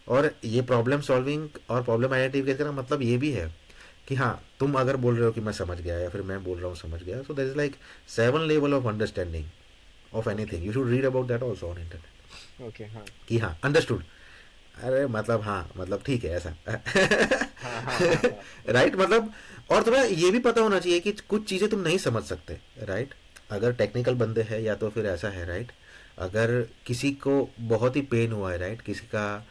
और ये प्रॉब्लम सॉल्विंग और प्रॉब्लम आइडेंटिफिकेशन का मतलब ये भी है कि हाँ तुम अगर बोल रहे हो कि मैं समझ गया या फिर मैं बोल रहा हूँ समझ गया, so that is like 7 level of understanding of okay. Anything, you should read about that also on internet, okay. हाँ। कि हाँ अंडरस्टूड, अरे मतलब हाँ मतलब ठीक है ऐसा हाँ, हाँ, हाँ, हाँ। राइट, मतलब और तुम्हें ये भी पता होना चाहिए कि कुछ चीज़ें तुम नहीं समझ सकते, राइट, अगर टेक्निकल बंदे हैं या तो फिर ऐसा है, राइट, अगर किसी को बहुत ही पेन हुआ है, राइट, किसी का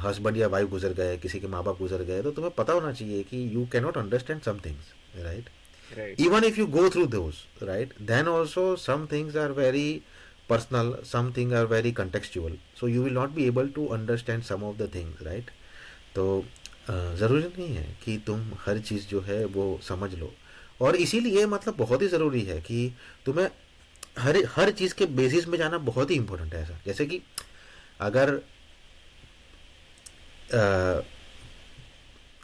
हस्बैंड या वाइफ गुजर गए, किसी के माँ बाप गुजर गए, तो तुम्हें पता होना चाहिए कि you can not understand some things, right, right. even if you go through those, right, then also some things are very personal, some things are very contextual, so you will not be able to understand some of the things, right। तो ज़रूरी नहीं है कि तुम हर चीज़ जो है वो समझ लो, और इसीलिए मतलब बहुत ही ज़रूरी है कि तुम्हें हर हर चीज़ के बेसिस में जाना बहुत ही इम्पोर्टेंट है ऐसा। जैसे कि अगर अ,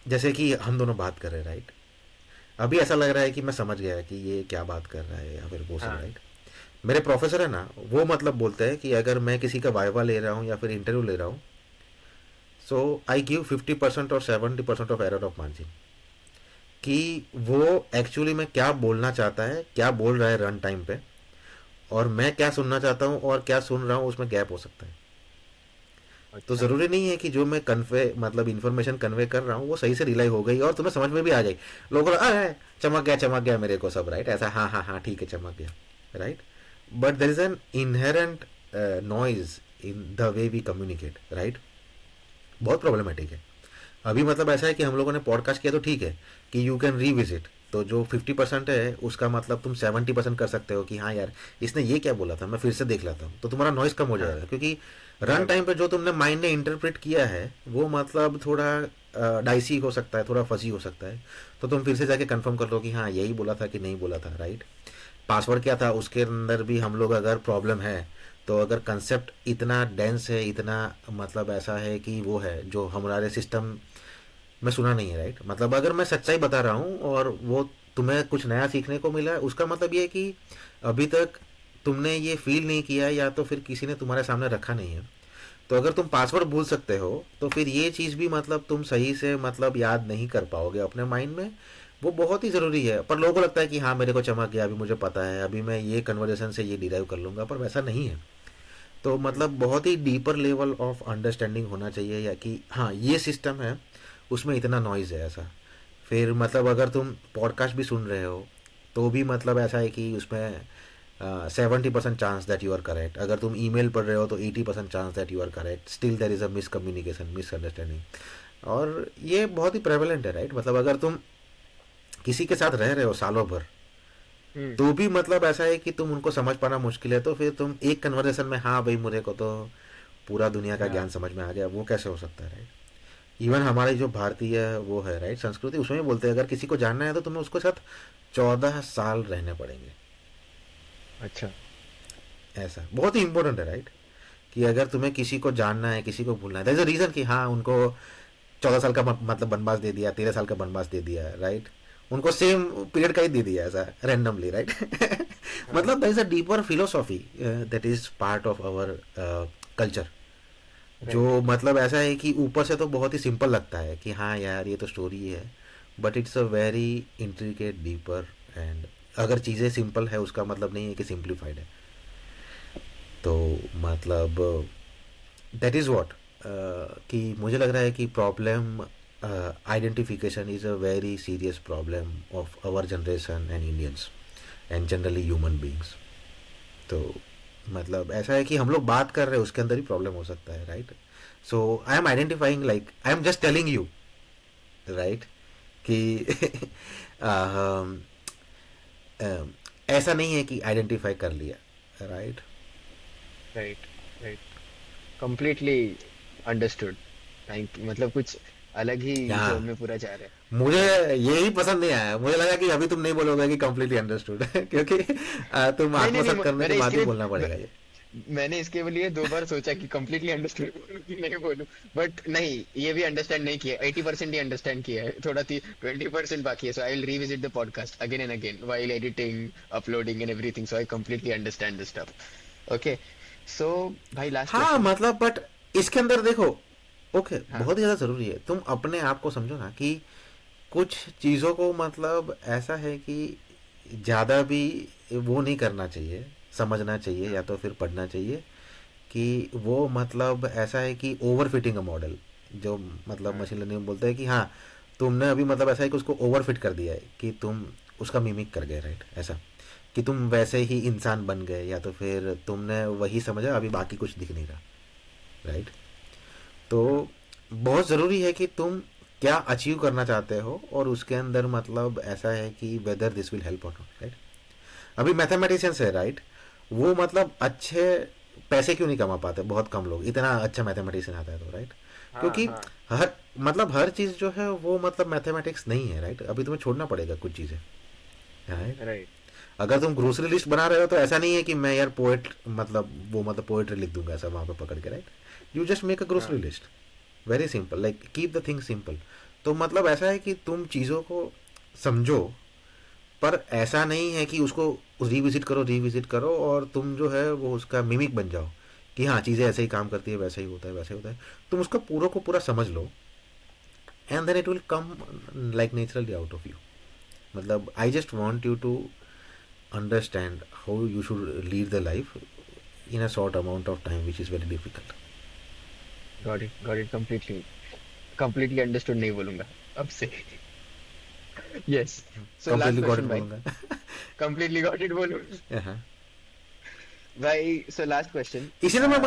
जैसे कि हम दोनों बात कर रहे हैं, राइट, अभी ऐसा लग रहा है कि मैं समझ गया कि ये क्या बात कर रहा है या फिर वो सब, हाँ। राइट। मेरे प्रोफेसर है ना, वो मतलब बोलते हैं कि अगर मैं किसी का वाइवा ले रहा हूँ या फिर इंटरव्यू ले रहा हूँ, सो आई गिव 50% और 70% ऑफ एरर ऑफ मार्जिन, कि वो एक्चुअली में क्या बोलना चाहता है, क्या बोल रहा है रन टाइम पे, और मैं क्या सुनना चाहता हूँ और क्या सुन रहा हूँ, उसमें गैप हो सकता है। तो अच्छा। ज़रूरी नहीं है कि जो मैं कन्वे मतलब इन्फॉर्मेशन कन्वे कर रहा हूँ वो सही से रिलाई हो गई और तुम्हें समझ में भी आ जाए। लोगों को चमक गया मेरे को सब, राइट, ऐसा, हाँ हाँ हाँ ठीक है चमक गया, right. But there is an inherent noise in the way we communicate, right. बहुत प्रॉब्लमेटिक है। अभी मतलब ऐसा है कि हम लोगों ने पॉडकास्ट किया तो ठीक है कि यू कैन रीविजिट, तो जो 50% है उसका मतलब तुम 70% कर सकते हो कि हाँ यार इसने ये क्या बोला था, मैं फिर से देख लेता हूँ, तो तुम्हारा नॉइस कम हो हाँ, जाएगा। क्योंकि रन बराबर। टाइम पे जो तुमने माइंड ने इंटरप्रेट किया है वो मतलब थोड़ा डाइसी हो सकता है, थोड़ा फजी हो सकता है। तो तुम फिर से जाके कंफर्म कर लो कि हाँ यही बोला था कि नहीं बोला था, राइट। पासवर्ड क्या था उसके अंदर भी हम लोग अगर प्रॉब्लम है, तो अगर कंसेप्ट इतना डेंस है, इतना मतलब ऐसा है कि वो है जो हमारे सिस्टम में सुना नहीं है, राइट। मतलब अगर मैं सच्चाई बता रहा हूँ और वो तुम्हें कुछ नया सीखने को मिला है, उसका मतलब ये है कि अभी तक तुमने ये फील नहीं किया है या तो फिर किसी ने तुम्हारे सामने रखा नहीं है। तो अगर तुम पासवर्ड भूल सकते हो तो फिर ये चीज़ भी मतलब तुम सही से मतलब याद नहीं कर पाओगे अपने माइंड में। वो बहुत ही ज़रूरी है। पर लोगों को लगता है कि हाँ मेरे को चमक गया, अभी मुझे पता है, अभी मैं ये कन्वर्जेशन से ये डिराइव कर लूँगा, पर वैसा नहीं है। तो मतलब बहुत ही डीपर लेवल ऑफ अंडरस्टैंडिंग होना चाहिए, या कि हाँ ये सिस्टम है, उसमें इतना नॉइज़ है ऐसा। फिर मतलब अगर तुम पॉडकास्ट भी सुन रहे हो तो भी मतलब ऐसा है कि उसमें 70% chance that you are correct. अगर तुम ईमेल पढ़ रहे हो तो 80% chance that you are correct, still there is a miscommunication, misunderstanding. और ये बहुत ही प्रेवलेंट है, राइट। मतलब अगर तुम किसी के साथ रह रहे हो सालों भर, हम्म। तो भी मतलब ऐसा है कि तुम उनको समझ पाना मुश्किल है, तो फिर तुम एक कन्वर्सेशन में हाँ भाई मुझे को तो पूरा दुनिया का ज्ञान हाँ। समझ में आ गया, वो कैसे हो सकता है, राइट। इवन हमारी जो भारतीय वो है, राइट, संस्कृति, उसमें भी बोलते हैं अगर किसी को जानना है तो तुम्हें उसके साथ 14 साल रहने पड़ेंगे। अच्छा। ऐसा बहुत ही इंपॉर्टेंट है, राइट। कि अगर तुम्हें किसी को जानना है, किसी को भूलना है, दैट इज अ रीजन कि हाँ उनको 14 साल का मतलब बनवास दे दिया, 13 साल का बनवास दे दिया, राइट। उनको सेम पीरियड का ही दे दिया ऐसा रैंडमली, राइट। हाँ। मतलब that is a deeper philosophy that is part of our culture. Right. जो मतलब ऐसा है कि ऊपर से तो बहुत ही सिंपल लगता है कि हाँ यार ये तो स्टोरी है, but it's a very intricate deeper. And अगर चीज़ें सिंपल है उसका मतलब नहीं है कि सिंप्लीफाइड है। तो मतलब दैट इज़ वॉट कि मुझे लग रहा है कि problem identification is a very serious problem of our generation and Indians and generally human beings. तो मतलब ऐसा है कि हम लोग बात कर रहे हैं उसके अंदर ही प्रॉब्लम हो सकता है, right. So I M identifying, like I am just telling you, right, कि ऐसा नहीं है कि आइडेंटिफाई कर लिया, right. Right. Right. Completely understood. Thank, मतलब कुछ अलग ही जोन यहाँ में पूरा जा रहा मुझे है। राइट। यही पसंद नहीं आया। मुझे लगा कि अभी तुम नहीं बोलोगे कि कंप्लीटली अंडरस्टूड, क्योंकि तुम नहीं नहीं नहीं, आत्मसात करने के मैंने बाद इसके ही लिए बोलना पड़ेगा ये। मैंने इसके लिए 2 बार सोचा कि कंप्लीटली अंडरस्टूड बोलूं कि नहीं बोलूं। बट नहीं, ये भी अंडरस्टैंड नहीं किया, 80% ही अंडरस्टैंड किया है, थोड़ा 20% बाकी है। So I will revisit the podcast again and again while editing, uploading and everything, so I completely understand the stuff. Okay. So भाई, लास्ट हाँ क्वेश्चन। मतलब बट इसके अंदर देखो, ओके, हाँ। बहुत ही ज़्यादा ज़रूरी है तुम अपने आप को समझो ना कि कुछ चीज़ों को मतलब ऐसा है कि ज़्यादा भी वो नहीं करना चाहिए, समझना चाहिए या हाँ। तो फिर पढ़ना चाहिए। कि वो मतलब ऐसा है कि ओवर फिटिंग अ मॉडल, जो मतलब हाँ। मशीन लर्निंग में बोलते हैं कि हाँ तुमने अभी मतलब ऐसा है कि उसको ओवर फिट कर दिया है कि तुम उसका मिमिक कर गए, राइट। ऐसा कि तुम वैसे ही इंसान बन गए, या तो फिर तुमने वही समझा, अभी बाकी कुछ दिख नहीं रहा, राइट। हाँ। तो बहुत ज़रूरी है कि तुम क्या अचीव करना चाहते हो और उसके अंदर मतलब ऐसा है कि वेदर दिस विल हेल्प और नॉट, राइट। अभी मैथमेटिशियंस है, राइट, वो मतलब अच्छे पैसे क्यों नहीं कमा पाते, बहुत कम लोग, इतना अच्छा मैथमेटिशियन आता है तो, राइट। हाँ। क्योंकि हाँ। हर मतलब हर चीज़ जो है वो मतलब मैथमेटिक्स नहीं है, राइट। अभी तुम्हें छोड़ना पड़ेगा कुछ चीज़ें, राइट। राइट। अगर तुम ग्रोसरी लिस्ट बना रहे हो तो ऐसा नहीं है कि मैं यार पोएट मतलब वो मतलब पोएट्री लिख दूंगा ऐसा वहाँ पे पकड़ के, right. You just make a grocery हाँ। List, very simple, like keep the thing simple. तो मतलब ऐसा है कि तुम चीज़ों को समझो, पर ऐसा नहीं है कि उसको रिविजिट करो और तुम जो है वो उसका मिमिक बन जाओ। कि हाँ चीज़ें ऐसे ही काम करती है, वैसे ही होता है, वैसे होता है, तुम उसको पूरा को पूरा समझ लो, and then it will come like naturally out of you. मतलब I just want you to understand how you should lead the life in a short amount of time, which is very difficult. Got it completely understood नहीं बोलूंगा अब से. Yes. So last Completely got it question भाई. बोलूँगा. Completely got it बोलूं हाँ. भाई. So last question. इसलिए मैं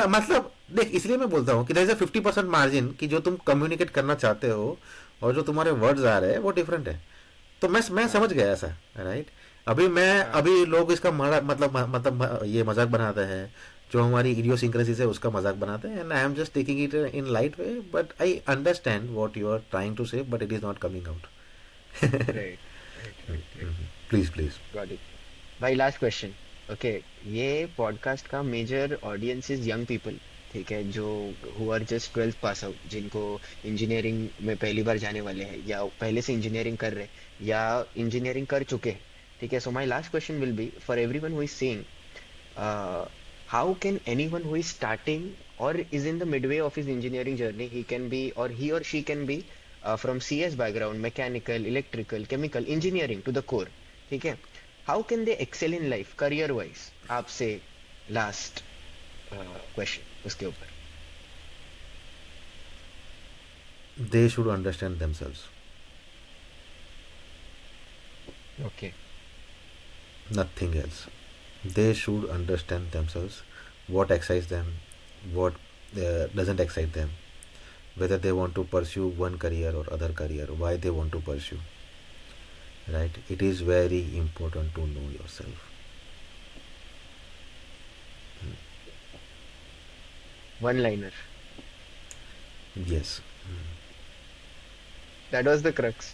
मतलब देख, इसलिए मैं बोलता हूँ कि देयर इज अ 50% मार्जिन कि जो तुम कम्युनिकेट करना चाहते हो और जो तुम्हारे वर्ड्स आ रहे हैं वो डिफरेंट है. तो मैं समझ हाँ गया ऐसा, राइट. हाँ अभी लोग इसका मतलब ये मजाक बनाते हैं, जो हमारी इडियोसिंक्रेसीज है उसका मजाक बनाते हैं, and I am just taking it in light way, but I understand what you are trying to say, but it is not coming out. Right right. Please please. Got it. भाई लास्ट क्वेश्चन. ओके. ये podcast का major audience is young people. ठीक है. जो who are just 12th pass out, जिनको engineering में पहली बार जाने वाले हैं, या पहले से इंजीनियरिंग कर रहे, या इंजीनियरिंग कर चुके हैं. ठीक है. So my last question will be for everyone who is saying, how can anyone who is starting or is in the midway of his engineering journey, he can be or he or she can be from CS background, mechanical, electrical, chemical, engineering to the core. ठीक है. How can they excel in life career wise? आपसे last question उसके ऊपर. They should understand themselves. Okay. Nothing else. They should understand themselves, what excites them, what doesn't excite them, whether they want to pursue one career or other career, why they want to pursue, right. It is very important to know yourself. One liner. Yes. That was the crux.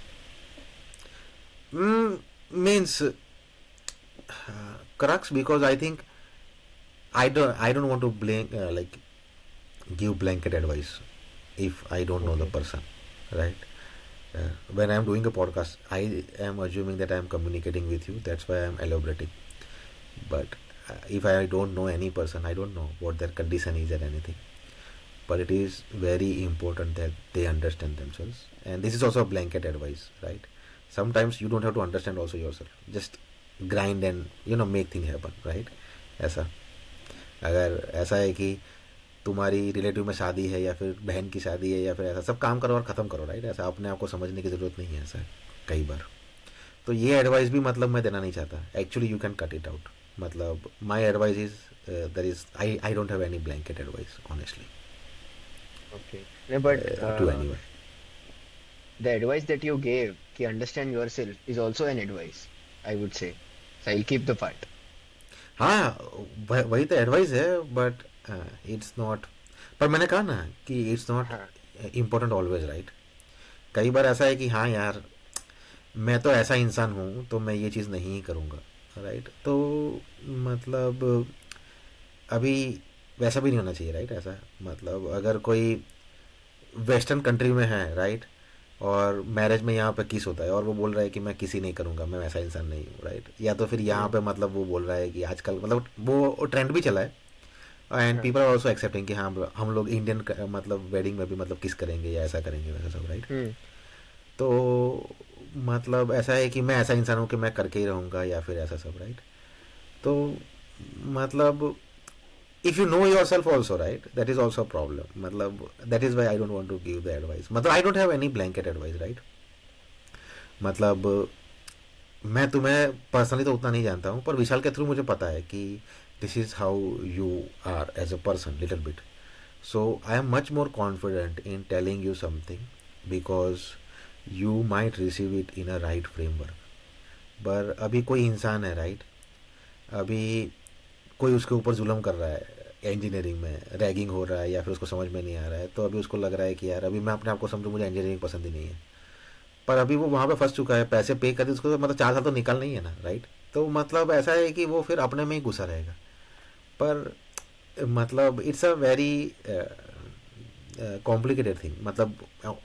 Means crux, because I think I don't want to like give blanket advice if I don't know the Okay. person, right. When I am doing a podcast, I am assuming that I am communicating with you, that's why I am elaborating. But if I don't know any person, I don't know what their condition is or anything. But it is very important that they understand themselves, and this is also a blanket advice, right. Sometimes you don't have to understand also yourself, just grind and make things happen, right. ऐसा, अगर ऐसा है कि तुम्हारी relative में शादी है या फिर बहन की शादी है या फिर ऐसा, सब काम करो और ख़त्म करो, राइट. ऐसा अपने आप को समझने की ज़रूरत नहीं है, ऐसा कई बार. तो ये एडवाइस भी मतलब मैं देना नहीं चाहता. Actually you can cut it out. मतलब my advice is there is I don't have any blanket advice honestly Okay. No, but to anyone. the advice that you gave, कि understand yourself, is also an advice, I would say. So I'll keep the part. हाँ, वही तो advice है, but it's not. पर मैंने कहा ना कि इट्स नॉट हाँ इम्पोर्टेंट ऑलवेज, राइट. कई बार ऐसा है कि हाँ यार, मैं तो ऐसा इंसान हूँ तो मैं ये चीज़ नहीं करूँगा, राइट. तो मतलब अभी वैसा भी नहीं होना चाहिए, राइट. ऐसा मतलब अगर कोई वेस्टर्न कंट्री में है, राइट, और मैरिज में यहाँ पे किस होता है और वो बोल रहा है कि मैं किसी नहीं करूँगा, मैं वैसा इंसान नहीं हूँ, राइट. या तो फिर यहाँ हम्म, पे मतलब वो बोल रहा है कि आजकल मतलब वो ट्रेंड भी चला है, एंड हाँ पीपल आर ऑल्सो एक्सेप्टिंग कि हाँ हम लोग इंडियन मतलब वेडिंग में भी मतलब किस करेंगे या ऐसा करेंगे वैसा सब, राइट. हम्म, तो मतलब ऐसा है कि मैं ऐसा इंसान हूँ कि मैं करके ही रहूँगा या फिर ऐसा सब, राइट. तो मतलब if you know yourself also, right, that is also a problem. मतलब that is why I don't want to give the advice. मतलब I don't have any blanket advice, right. मतलब मैं तुम्हें पर्सनली तो उतना नहीं जानता हूँ, पर विशाल के थ्रू मुझे पता है कि this is how you are as a person little bit. So I am much more confident in telling you something because you might receive it in a right framework. पर अभी कोई इंसान है, राइट, अभी कोई उसके ऊपर जुल्म कर रहा है, इंजीनियरिंग में रैगिंग हो रहा है या फिर उसको समझ में नहीं आ रहा है, तो अभी उसको लग रहा है कि यार अभी मैं अपने आप को समझूँ, मुझे इंजीनियरिंग पसंद ही नहीं है. पर अभी वो वहाँ पे फंस चुका है, पैसे पे कर उसको, मतलब 4 साल तो निकलना ही है ना, राइट. तो मतलब ऐसा है कि वो फिर अपने में ही घुसा रहेगा. पर मतलब it's a very complicated thing. मतलब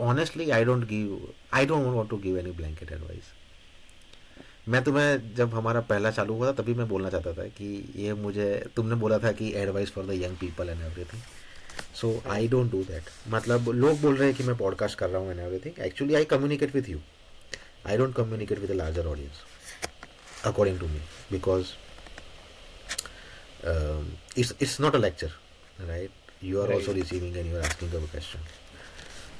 honestly I don't want to give any blanket advice. मैं तुम्हें जब हमारा पहला चालू हुआ था तभी मैं बोलना चाहता था कि ये मुझे तुमने बोला था कि advice for the young people and everything, so हाँ आई डोंट डू दैट. मतलब लोग बोल रहे हैं कि मैं पॉडकास्ट कर रहा हूँ and everything, actually I communicate with you, I don't communicate with a larger audience according to me, because it's not a lecture, right? You are also right receiving and you are asking a question.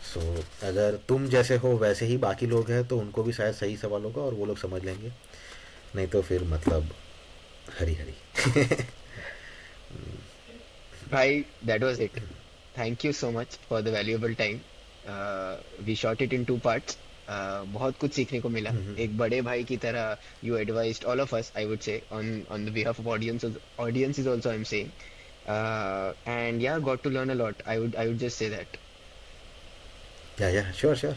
So अगर तुम जैसे हो वैसे ही बाकी लोग हैं तो उनको भी शायद सही सवाल होगा और वो लोग समझ लेंगे, नहीं तो फिर मतलब हरी हरी. भाई, that was it. Thank you so much for the valuable time. We shot it in two parts. बहुत कुछ सीखने को मिला, एक बड़े भाई की तरह. You advised all of us, I would say, on the behalf of audiences also, I'm saying. And yeah, got to learn a lot. I would just say that. या sure sure.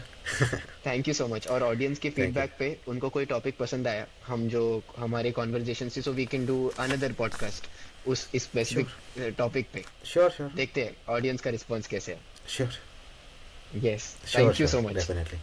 Thank you so much. और audience के thank you. Feedback पे उनको कोई topic पसंद आया, हम जो हमारे कॉन्वर्जेशन से, so we can do another podcast उस श्योर स्पेसिफिक टॉपिक पे. श्योर श्योर देखते हैं ऑडियंस का रिस्पॉन्स कैसे है. Sure yes, sure thank you sure so much. Definitely.